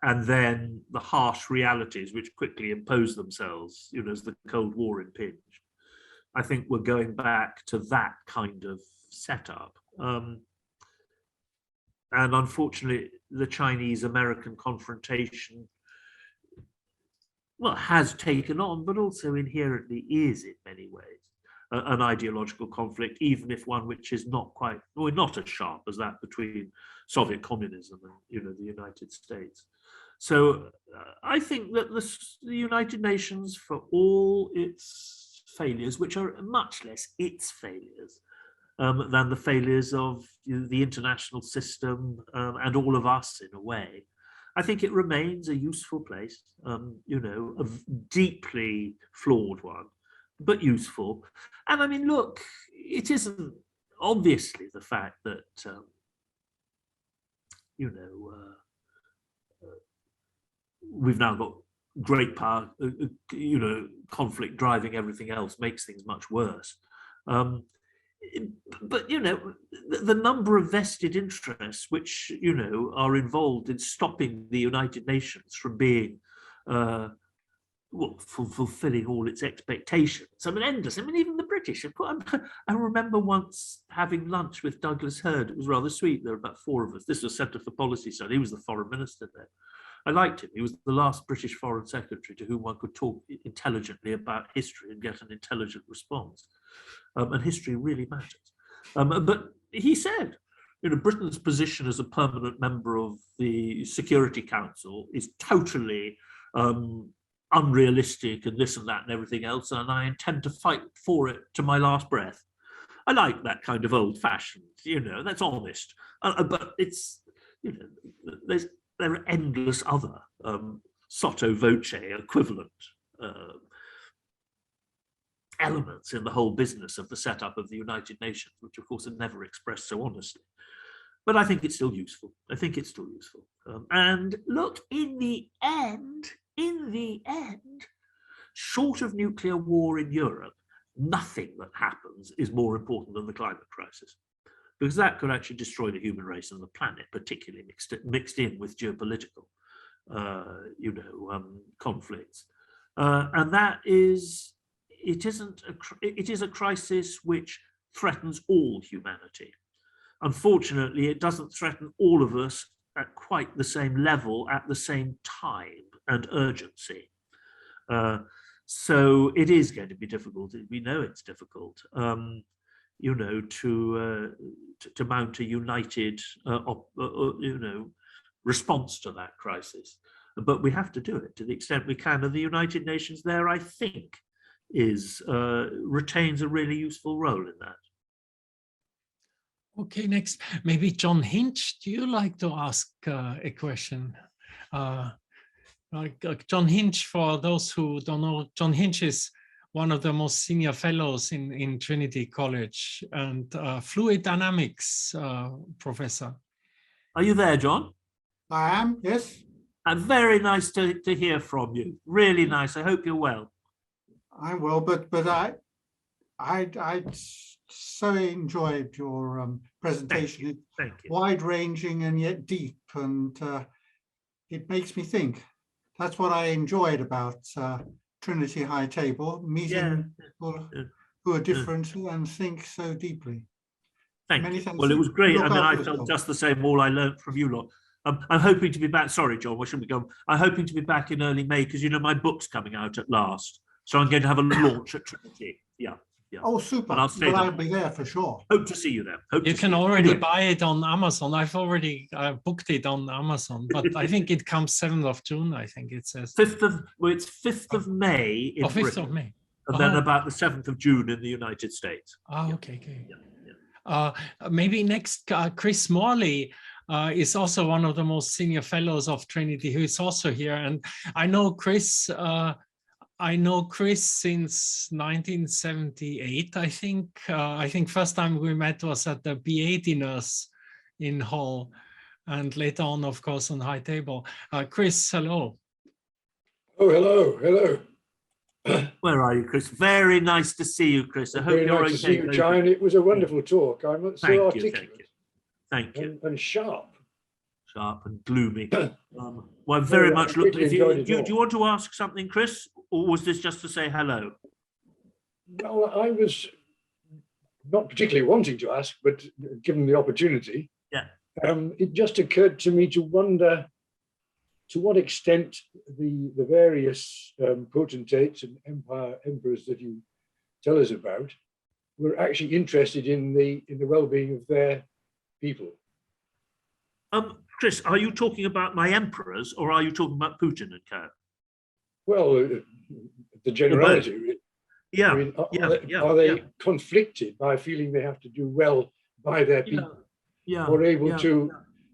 and then the harsh realities which quickly impose themselves, as the Cold War impinged, I think we're going back to that kind of setup. And unfortunately, the Chinese-American confrontation, well, has taken on, but also inherently is in many ways an ideological conflict, even if one which is not quite, or not as sharp as that between Soviet communism and the United States. So I think that the United Nations, for all its failures, which are much less its failures, than the failures of the international system and all of us in a way. I think it remains a useful place, you know, a deeply flawed one, but useful. And I mean, look, it isn't obviously the fact that, you know, we've now got great power, you know, conflict driving everything else makes things much worse. But, you know, the number of vested interests which, you know, are involved in stopping the United Nations from being, well, fulfilling all its expectations. I mean, endless. I mean, even the British. I remember once having lunch with Douglas Hurd. It was rather sweet. There were about 4 of us. This was Centre for Policy Study. He was the foreign minister there. I liked him. He was the last British foreign secretary to whom one could talk intelligently about history and get an intelligent response. And history really matters. But he said, you know, Britain's position as a permanent member of the Security Council is totally unrealistic and this and that and everything else, and I intend to fight for it to my last breath. I like that kind of old-fashioned, you know, that's honest. But it's, you know, there are endless other sotto voce equivalent elements in the whole business of the setup of the United Nations, which of course are never expressed so honestly. But I think it's still useful. I think it's still useful. And look, in the end, short of nuclear war in Europe, nothing that happens is more important than the climate crisis, because that could actually destroy the human race and the planet, particularly mixed in with geopolitical, you know, conflicts. And that is, it is a crisis which threatens all humanity. Unfortunately, it doesn't threaten all of us at quite the same level, at the same time and urgency. So it is going to be difficult. We know it's difficult, you know, to mount a united, you know, response to that crisis. But we have to do it to the extent we can. And the United Nations there, I think, retains a really useful role in that. Okay, next, maybe John Hinch, do you like to ask a question? John Hinch, for those who don't know, John Hinch is one of the most senior fellows in Trinity College and fluid dynamics professor. Are you there, John? I am, yes. Very nice to hear from you. Really nice. I hope you're well. I'm well, but I so enjoyed your presentation. Thank you. Wide-ranging and yet deep, and it makes me think. That's what I enjoyed about Trinity High Table, meeting people who are different and think so deeply. Thank you. Well, it was great. I mean, I felt just the same. All I learned from you lot. I'm hoping to be back. Sorry, John, where should we go? I'm hoping to be back in early May because, you know, my book's coming out at last. So I'm going to have a launch at Trinity. Yeah. Oh, super. And I'll be there for sure. Hope to see you there. You can already buy it on Amazon. I've already booked it on Amazon, but I think it comes 7th of June, I think it says. It's 5th of May in Britain. 5th of May. And then about the 7th of June in the United States. Oh, okay. Maybe next, Chris Morley is also one of the most senior fellows of Trinity, who is also here. And I know Chris since 1978, I think. I think first time we met was at the BA dinners in Hull, and later on, of course, on High Table. Chris, hello. Oh, hello. Where are you, Chris? Very nice to see you, Chris. I hope you're okay. Very nice to see you, John. It was a wonderful talk. I'm so articulate. Thank you. And sharp. Sharp and gloomy. Well, very much look. Do you want to ask something, Chris, or was this just to say hello? Well, I was not particularly wanting to ask, but given the opportunity, it just occurred to me to wonder to what extent the various potentates and emperors that you tell us about were actually interested in the well-being of their people. Chris, are you talking about my emperors, or are you talking about Putin and co? Well, the generality. Yeah. I mean, are they conflicted by feeling they have to do well by their people, or able to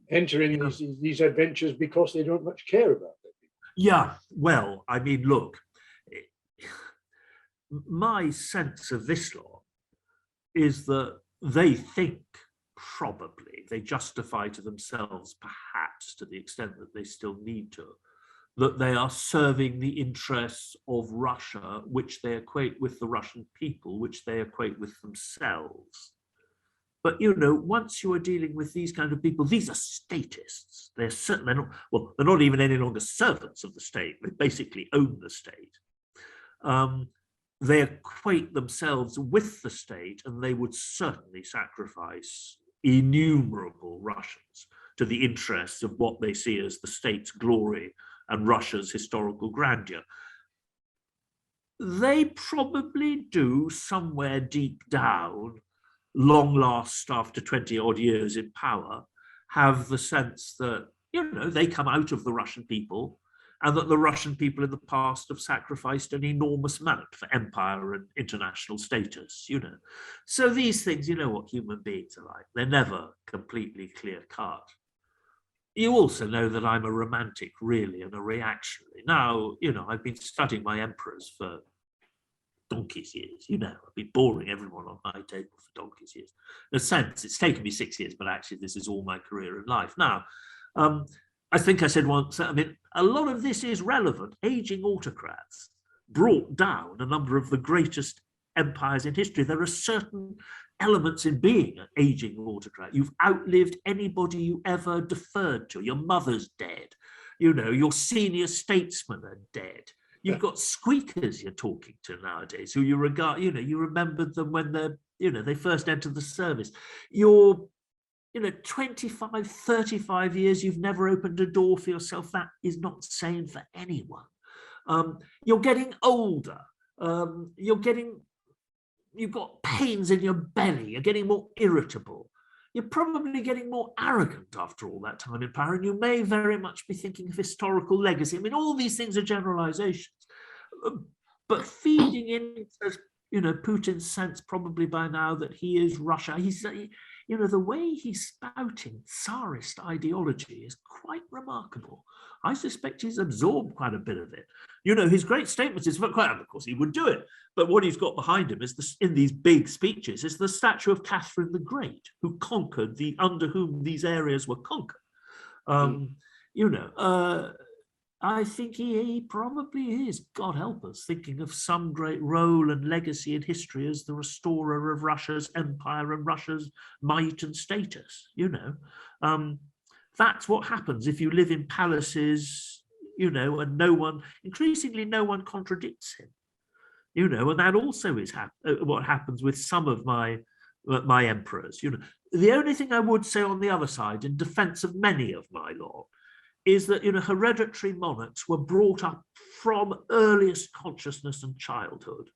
enter in these adventures because they don't much care about their people? Yeah, well, I mean, look, my sense of this lot is that they think probably, they justify to themselves perhaps to the extent that they still need to, that they are serving the interests of Russia, which they equate with the Russian people, which they equate with themselves. But, you know, once you are dealing with these kind of people, these are statists. They're certainly not, well, they're not even any longer servants of the state. They basically own the state. They equate themselves with the state, and they would certainly sacrifice innumerable Russians to the interests of what they see as the state's glory and Russia's historical grandeur. They probably do somewhere deep down, long last after 20 odd years in power, have the sense that, you know, they come out of the Russian people, and that the Russian people in the past have sacrificed an enormous amount for empire and international status, you know. So these things, you know what human beings are like. They're never completely clear cut. You also know that I'm a romantic, really, and a reactionary. Now, you know, I've been studying my emperors for donkey's years, you know. I've been boring everyone on my table for donkey's years. In a sense, it's taken me 6 years, but actually this is all my career in life. Now, I think I said once, I mean, a lot of this is relevant. Aging autocrats brought down a number of the greatest empires in history. There are certain elements in being an aging autocrat. You've outlived anybody you ever deferred to. Your mother's dead. You know, your senior statesmen are dead. You've got squeakers you're talking to nowadays who you regard, you know, you remembered them when they're, you know, they first entered the service. You're, you know, 25, 35 years, you've never opened a door for yourself. That is not sane for anyone. You're getting older. You've got pains in your belly. You're getting more irritable. You're probably getting more arrogant after all that time in power, and you may very much be thinking of historical legacy. I mean, all these things are generalizations, but feeding in, you know, Putin's sense probably by now that he is Russia. He's, you know, the way he's spouting Tsarist ideology is quite remarkable. I suspect he's absorbed quite a bit of it. You know, his great statements is quite, of course, he would do it. But what he's got behind him is this, in these big speeches, is the statue of Catherine the Great, who conquered under whom these areas were conquered. You know, I think he probably is, God help us, thinking of some great role and legacy in history as the restorer of Russia's empire and Russia's might and status, you know. That's what happens if you live in palaces, you know, and increasingly no one contradicts him, you know, and that also is what happens with some of my emperors, you know. The only thing I would say on the other side, in defense of many of my lot, is that, you know, hereditary monarchs were brought up from earliest consciousness and childhood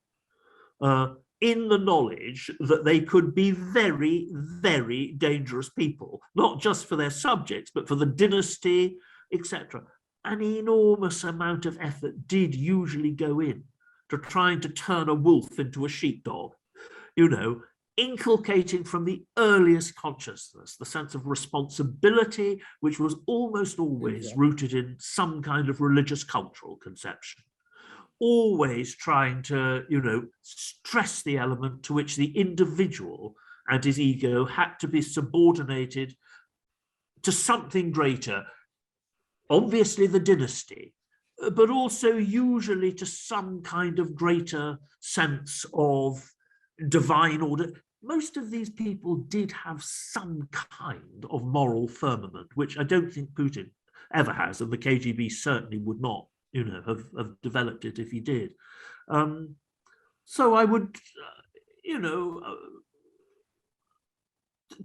in the knowledge that they could be very, very dangerous people, not just for their subjects, but for the dynasty, etc. An enormous amount of effort did usually go in to trying to turn a wolf into a sheepdog, you know, inculcating from the earliest consciousness the sense of responsibility, which was almost always rooted in some kind of religious cultural conception. Always trying to, you know, stress the element to which the individual and his ego had to be subordinated to something greater, obviously the dynasty, but also usually to some kind of greater sense of divine order. Most of these people did have some kind of moral firmament, which I don't think Putin ever has, and the KGB certainly would not, you know, have developed it if he did. So I would, you know,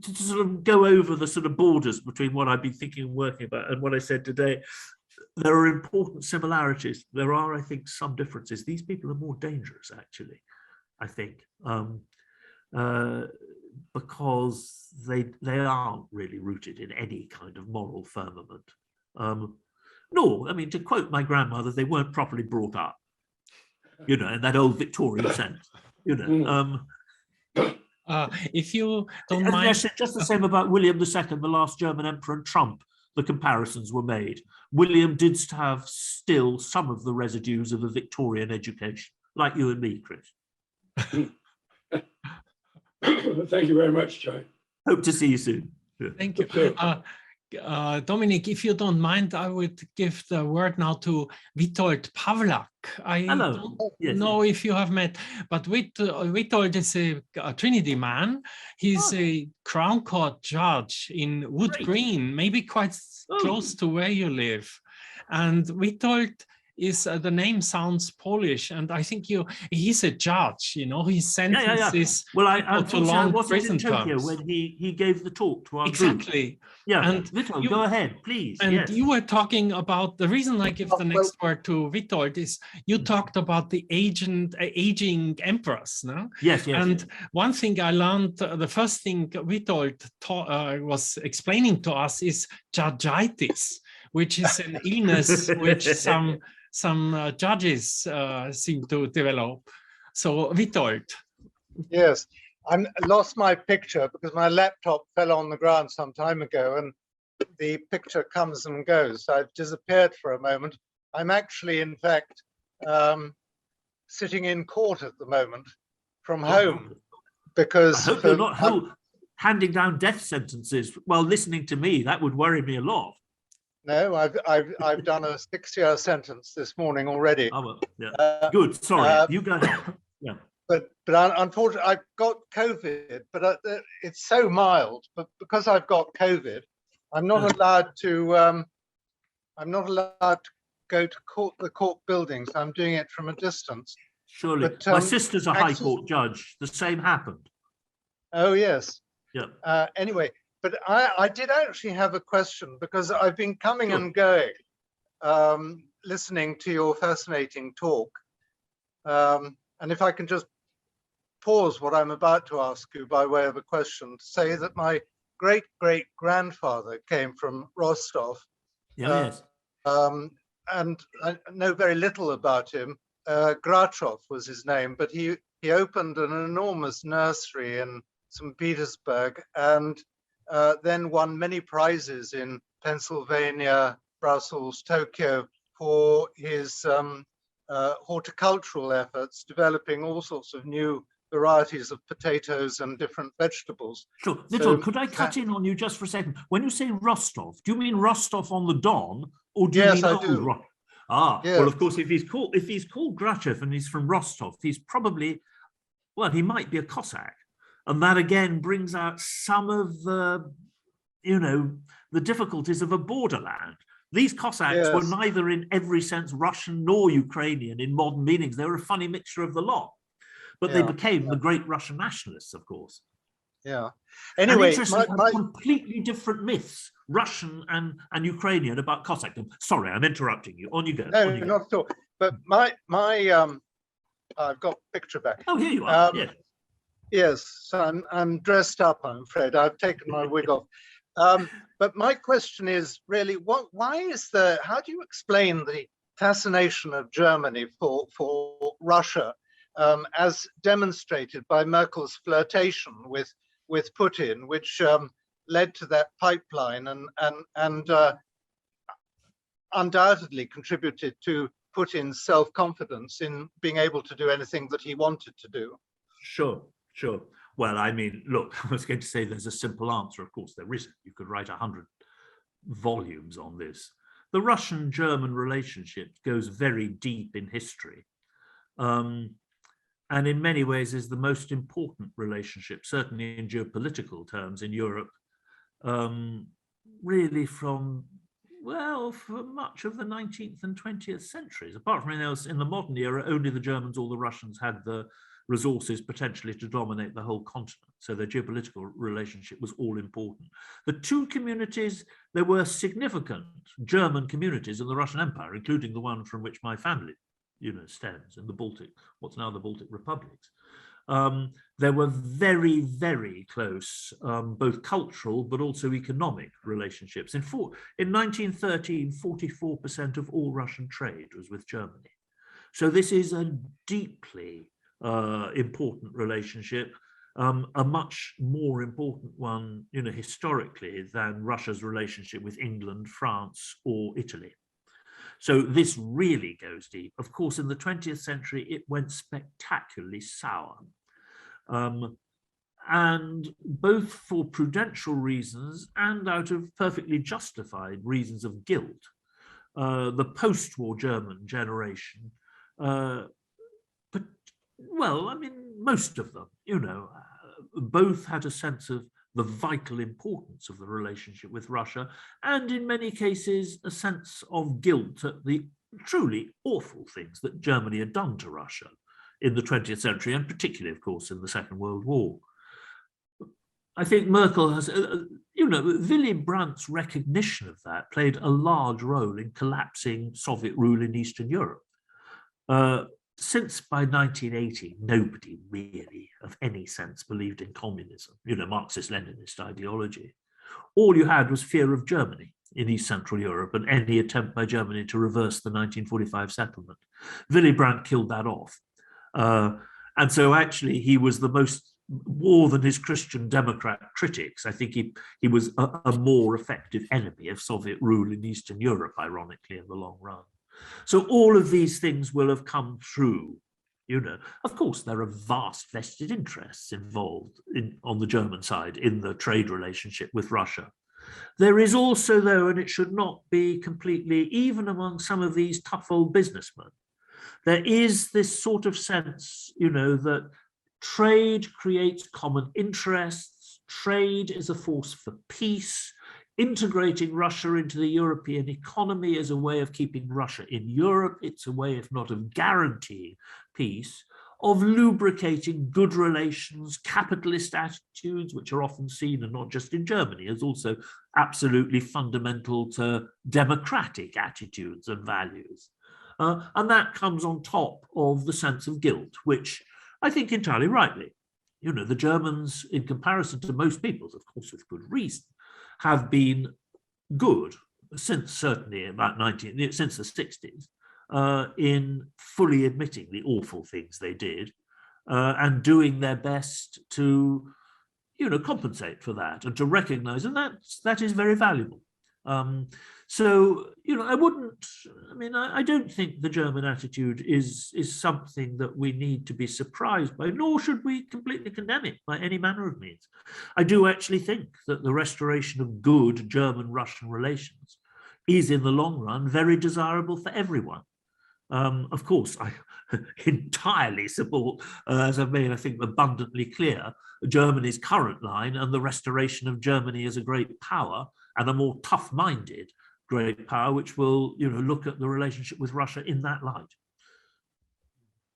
to sort of go over the sort of borders between what I've been thinking and working about and what I said today, there are important similarities. There are, I think, some differences. These people are more dangerous, actually, I think, because they aren't really rooted in any kind of moral firmament. Nor, I mean, to quote my grandmother, they weren't properly brought up. you know, in that old Victorian sense, you know. If you don't mind, just the same about William II, the last German emperor, and Trump. The comparisons were made. William did have still some of the residues of a Victorian education, like you and me, Chris. Thank you very much, Joe. Hope to see you soon. Thank you. Dominic, if you don't mind, I would give the word now to Witold Pawlak. I don't know if you have met, but Witold is a Trinity man. He's a Crown Court judge in Wood Green, maybe quite close to where you live. And Witold is the name sounds Polish, and I think he's a judge, you know, he sentences well, I long wasn't prison in Tokyo terms. when he gave the talk to our Exactly. group. Yeah, and Witold, go ahead, please. And you were talking about, the reason I give the next word to Witold is you talked about the aging emperors, no? Yes. And one thing I learned, the first thing Witold was explaining to us is judgitis, which is an illness which some judges seem to develop. So Witold. Yes, I lost my picture because my laptop fell on the ground some time ago and the picture comes and goes. So I've disappeared for a moment. I'm actually, in fact, sitting in court at the moment from home because— I hope you're not handing down death sentences while listening to me. That would worry me a lot. No, I've done a 6-year sentence this morning already. Oh, well, yeah. Good. Sorry, you go ahead. Yeah. But unfortunately, I've got COVID, but it's so mild. But because I've got COVID, I'm not allowed to. I'm not allowed to go to the court buildings. I'm doing it from a distance. Surely, but, my sister's a High Court judge. The same happened. Oh yes. Yeah. Anyway. But I did actually have a question because I've been coming and going, listening to your fascinating talk. And if I can just pause what I'm about to ask you by way of a question to say that my great-great-grandfather came from Rostov. Yes. And I know very little about him. Grachov was his name, but he opened an enormous nursery in St. Petersburg and then won many prizes in Pennsylvania, Brussels, Tokyo for his horticultural efforts, developing all sorts of new varieties of potatoes and different vegetables. Sure. Witold, could I cut in on you just for a second? When you say Rostov, do you mean Rostov on the Don, or do you mean I do. Yes. Well, of course, if he's called Grachev and he's from Rostov, he's probably, well, he might be a Cossack. And that again brings out some of the, you know, the difficulties of a borderland. These Cossacks were neither in every sense Russian nor Ukrainian in modern meanings. They were a funny mixture of the lot. But they became the great Russian nationalists, of course. Yeah. Anyway, completely different myths, Russian and Ukrainian, about Cossackdom. Sorry, I'm interrupting you. On you go. No, not at all. But I've got picture back. Oh, here you are. Yes, so I'm dressed up, I'm afraid. I've taken my wig off. But my question is really, how do you explain the fascination of Germany for Russia as demonstrated by Merkel's flirtation with Putin, which led to that pipeline and undoubtedly contributed to Putin's self-confidence in being able to do anything that he wanted to do? Sure. Well, I mean, look, I was going to say there's a simple answer. Of course, there isn't. You could write 100 volumes on this. The Russian-German relationship goes very deep in history, and in many ways is the most important relationship, certainly in geopolitical terms, in Europe, really for much of the 19th and 20th centuries. Apart from in the modern era, only the Germans or the Russians had the resources potentially to dominate the whole continent. So their geopolitical relationship was all important. The two communities, there were significant German communities in the Russian Empire, including the one from which my family, stems, in the Baltic, what's now the Baltic republics. There were very, very close, both cultural but also economic relationships. In 1913, 44% of all Russian trade was with Germany. So this is a deeply important relationship, a much more important one, historically than Russia's relationship with England, France, or Italy. So this really goes deep. Of course, in the 20th century, it went spectacularly sour. And both for prudential reasons and out of perfectly justified reasons of guilt, the post-war German generation, most of them, both had a sense of the vital importance of the relationship with Russia, and in many cases, a sense of guilt at the truly awful things that Germany had done to Russia in the 20th century, and particularly, of course, in the Second World War. I think Merkel has, Willy Brandt's recognition of that played a large role in collapsing Soviet rule in Eastern Europe. Since by 1980, nobody really of any sense believed in communism, Marxist-Leninist ideology. All you had was fear of Germany in East Central Europe and any attempt by Germany to reverse the 1945 settlement. Willy Brandt killed that off. And so actually he was the most, more than his Christian Democrat critics, I think he was a more effective enemy of Soviet rule in Eastern Europe, ironically, in the long run. So all of these things will have come through. Of course, there are vast vested interests involved on the German side in the trade relationship with Russia. There is also, though, and it should not be completely, even among some of these tough old businessmen, there is this sort of sense, that trade creates common interests, trade is a force for peace, integrating Russia into the European economy is a way of keeping Russia in Europe. It's a way, if not of guaranteeing peace, of lubricating good relations, capitalist attitudes, which are often seen, and not just in Germany, as also absolutely fundamental to democratic attitudes and values. And that comes on top of the sense of guilt, which I think entirely rightly, the Germans, in comparison to most peoples, of course, with good reason, have been good since certainly about since the 60s in fully admitting the awful things they did and doing their best to compensate for that and to recognize, and that is very valuable. So I don't think the German attitude is something that we need to be surprised by, nor should we completely condemn it by any manner of means. I do actually think that the restoration of good German-Russian relations is, in the long run, very desirable for everyone. Of course, I entirely support, as I've made, I think, abundantly clear, Germany's current line and the restoration of Germany as a great power and a more tough-minded great power, which will, look at the relationship with Russia in that light.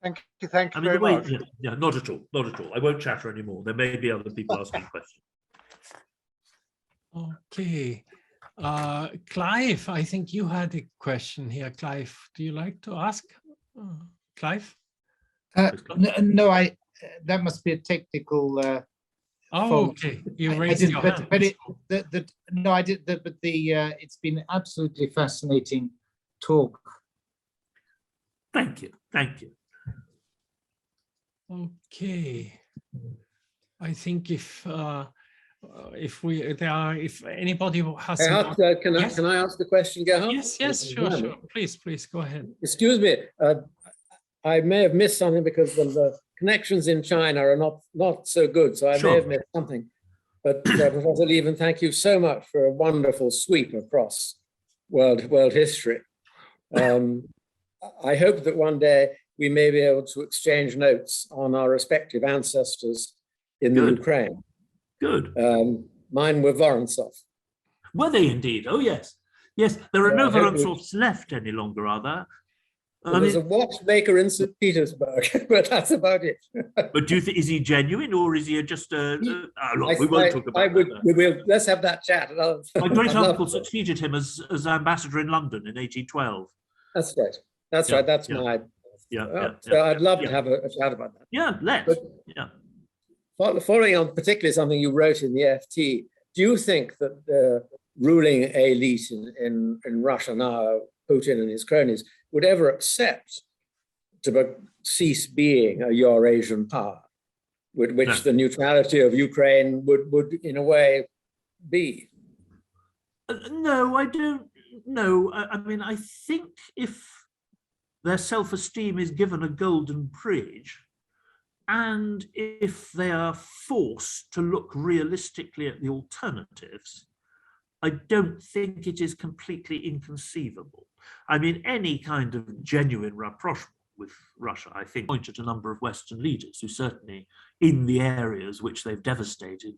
Thank you very much. Yeah, not at all. I won't chatter anymore. There may be other people asking questions. Okay. Clive, I think you had a question here. Clive, do you like to ask? Clive? No, that must be a technical fault. Okay. You raised your hand. No, I did. But it's been absolutely fascinating talk. Thank you. Okay. I think if anybody has, can I ask the question, Gerhard? Yes, sure. Please go ahead. Excuse me. I may have missed something because the connections in China are not so good, so I may have missed something. But Professor Lieven, thank you so much for a wonderful sweep across world history. I hope that one day we may be able to exchange notes on our respective ancestors in the Ukraine. Good. Mine were Vorontsov. Were they indeed? Oh, yes. Yes, there are no Vorontsovs left any longer, are there? There's a watchmaker in St. Petersburg, but that's about it. But do you think, is he genuine or is he just we won't talk about that. We will. Let's have that chat. My great uncle succeeded him as ambassador in London in 1812. That's right. That's right. That's my. So I'd love to have a chat about that. Yeah, let's. Following on particularly something you wrote in the FT, do you think that the ruling elite in Russia now, Putin and his cronies, would ever accept cease being a Eurasian power, which the neutrality of Ukraine would in a way be. No, I don't know. I mean, I think if their self-esteem is given a golden bridge, and if they are forced to look realistically at the alternatives, I don't think it is completely inconceivable. I mean, any kind of genuine rapprochement with Russia, I think, point at a number of Western leaders who certainly, in the areas which they've devastated,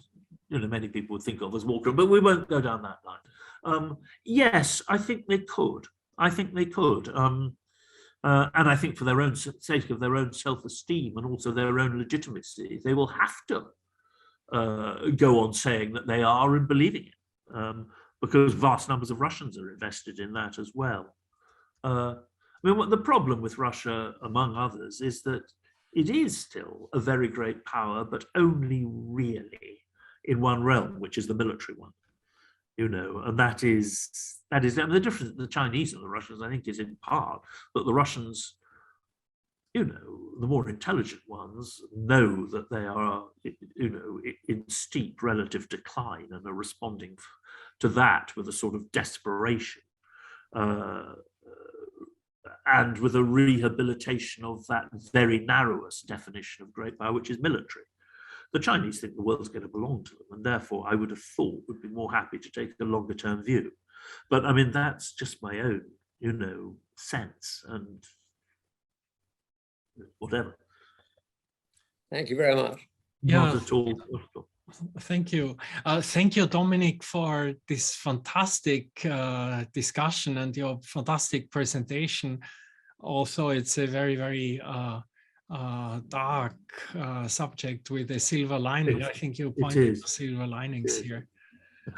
many people would think of as war crimes, but we won't go down that line. Yes, I think they could. I think they could. And I think for their own sake of their own self-esteem and also their own legitimacy, they will have to go on saying that they are and believing it, because vast numbers of Russians are invested in that as well. I mean, what the problem with Russia, among others, is that it is still a very great power, but only really in one realm, which is the military one. And that is I mean, the difference the Chinese and the Russians, I think, is in part that the Russians, the more intelligent ones know that they are, in steep relative decline and are responding to that with a sort of desperation and with a rehabilitation of that very narrowest definition of great power, which is military. The Chinese think the world's going to belong to them, and therefore I would have thought would be more happy to take a longer term view. But I mean, that's just my own, sense and whatever. Thank you very much. Not at all. Thank you. Thank you, Dominic, for this fantastic discussion and your fantastic presentation. Also, it's a very, very dark subject with a silver lining. I think you pointed to silver linings here.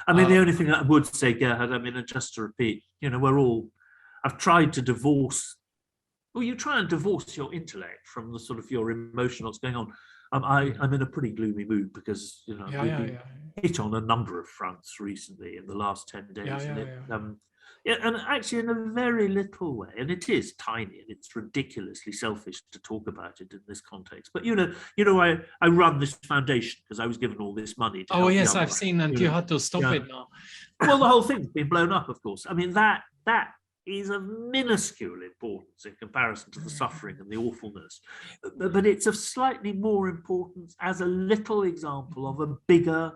I mean, the only thing I would say, Gerhard, I mean, just to repeat, I've tried to divorce, you try and divorce your intellect from the sort of your emotion, what's going on. I'm in a pretty gloomy mood because, we've been hit on a number of fronts recently in the last 10 days. And actually in a very little way, and it is tiny and it's ridiculously selfish to talk about it in this context. But I run this foundation because I was given all this money. To yes, I've seen, and you had to stop it now. Well, the whole thing's been blown up, of course. I mean, that is of minuscule importance in comparison to the suffering and the awfulness, but it's of slightly more importance as a little example of a bigger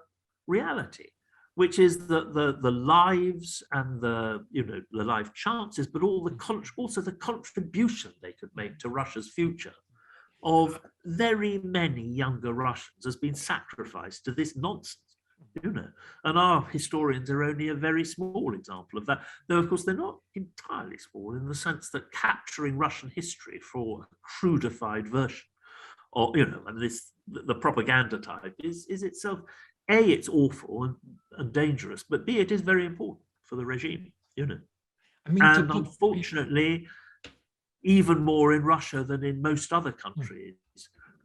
reality, which is the lives and the life chances, but also the contribution they could make to Russia's future of very many younger Russians has been sacrificed to this nonsense. And our historians are only a very small example of that, though of course they're not entirely small in the sense that capturing Russian history for a crudified version, or and the propaganda type is itself, A, it's awful and dangerous, but B, it is very important for the regime, I mean, and unfortunately, even more in Russia than in most other countries,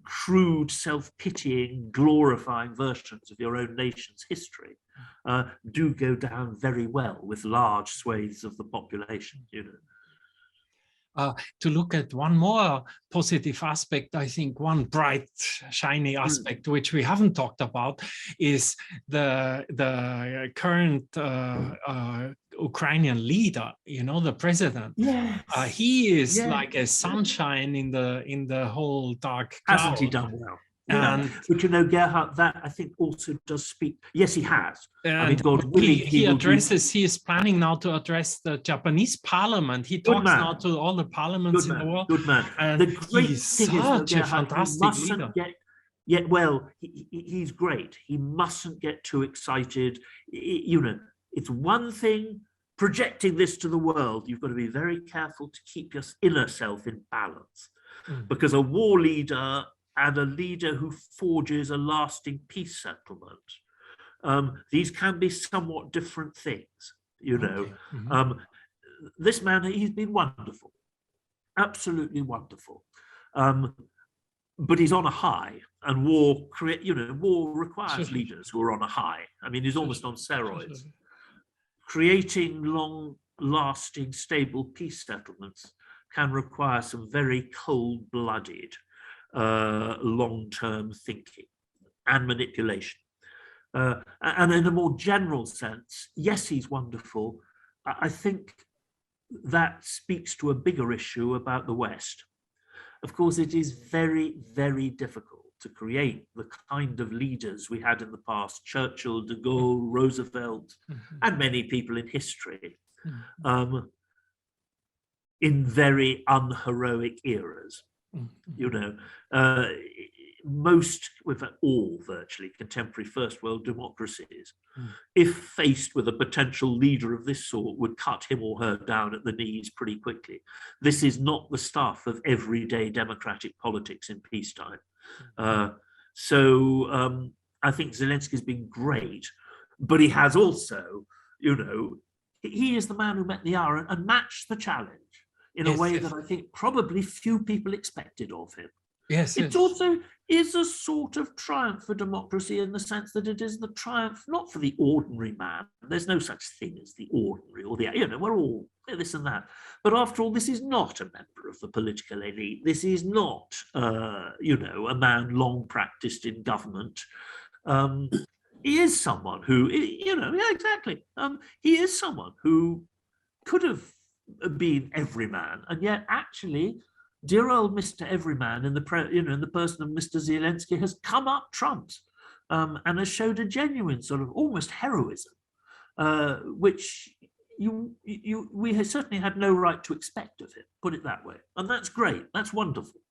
crude, self-pitying, glorifying versions of your own nation's history do go down very well with large swathes of the population, To look at one more positive aspect, I think one bright, shiny aspect which we haven't talked about is the current Ukrainian leader, the president. Yes. He is like a sunshine in the whole dark cloud. Hasn't he done well? And but Gerhard, that I think also does speak. Yes, he has. I mean, God willing, he is planning now to address the Japanese parliament. He talks now to all the parliaments in the world. Good man. And the great he's thing such is, a fantastic leader. He's great. He mustn't get too excited. It's one thing projecting this to the world. You've got to be very careful to keep your inner self in balance, because a war leader and a leader who forges a lasting peace settlement, these can be somewhat different things, Okay. This man, he's been wonderful, absolutely wonderful, but he's on a high, and war requires leaders who are on a high. I mean, he's almost on steroids. Creating long-lasting, stable peace settlements can require some very cold-blooded, long-term thinking and manipulation. And in a more general sense, yes, he's wonderful. I think that speaks to a bigger issue about the West. Of course, it is very, very difficult to create the kind of leaders we had in the past, Churchill, de Gaulle, Roosevelt, and many people in history, in very unheroic eras. You know, most, with all virtually contemporary first world democracies, if faced with a potential leader of this sort, would cut him or her down at the knees pretty quickly. This is not the stuff of everyday democratic politics in peacetime. So I think Zelensky's been great, but he has also, you know, he is the man who met the hour and matched the challenge in a way that I think probably few people expected of him. It also is a sort of triumph for democracy in the sense that it is the triumph not for the ordinary man. There's no such thing as the ordinary or the, you know, we're all this and that. But after all, this is not a member of the political elite. This is not, you know, a man long practiced in government. He is someone who, you know, yeah, exactly. He is someone who could have been everyman, and yet actually, dear old Mr. Everyman in the you know, in the person of Mr. Zelensky has come up trumps and has showed a genuine sort of almost heroism, which we certainly had no right to expect of him. Put it that way, and that's great. That's wonderful.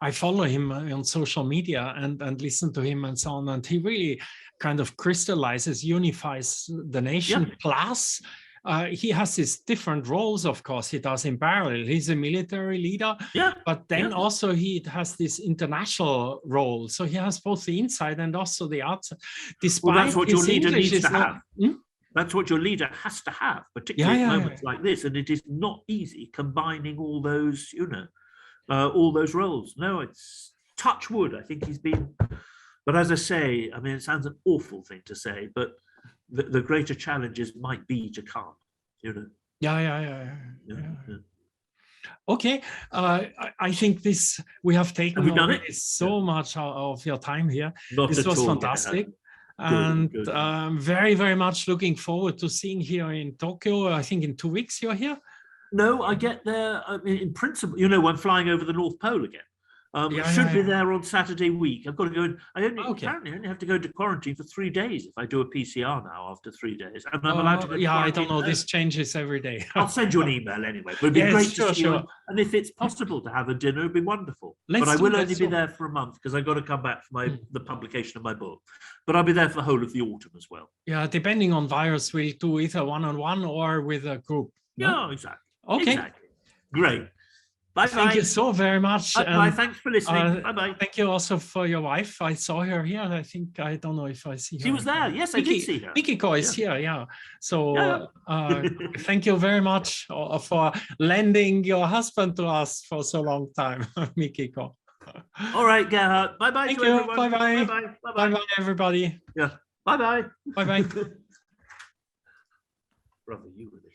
I follow him on social media and listen to him and so on, and he really kind of crystallizes, unifies the nation. Yep. Plus, he has his different roles, of course, he does in parallel. He's a military leader, but then also he has this international role. So he has both the inside and also the outside. Despite that's what your leader English needs to have. That's what your leader has to have, particularly at moments like this. And it is not easy combining all those, you know, all those roles. No, it's touch wood. I think he's been, but as I say, I mean, it sounds an awful thing to say, but the greater challenges might be to come, you know. Yeah. Okay, I think we have taken so much of your time here. This was fantastic. And very, very much looking forward to seeing here in Tokyo. I think in 2 weeks you're here. No, I get there, in principle, you know, I'm flying over the North Pole again. Should be there on Saturday week. I've got to go in. Apparently only have to go into quarantine for 3 days if I do a PCR now after 3 days. And I'm allowed to go to I don't know. This changes every day. I'll send you an email anyway. But it'd be great to see you. And if it's possible to have a dinner, it'd be wonderful. But I will only be there for a month because I've got to come back for the publication of my book. But I'll be there for the whole of the autumn as well. Yeah, depending on virus, we'll do either one-on-one or with a group. Yeah, exactly. Okay. Exactly. Great. Bye. Thank you so very much. Bye. Thanks for listening. Bye. Thank you also for your wife. I saw her here. I think, I don't know if I see her. She was there. Yes, I did see her. Mikiko is here. Yeah. So thank you very much for lending your husband to us for so long time, Mikiko. All right, Gerhard. Bye. Thank you. Everyone. Bye. Bye, everybody. Yeah. Bye. Bye. Brother, you were there.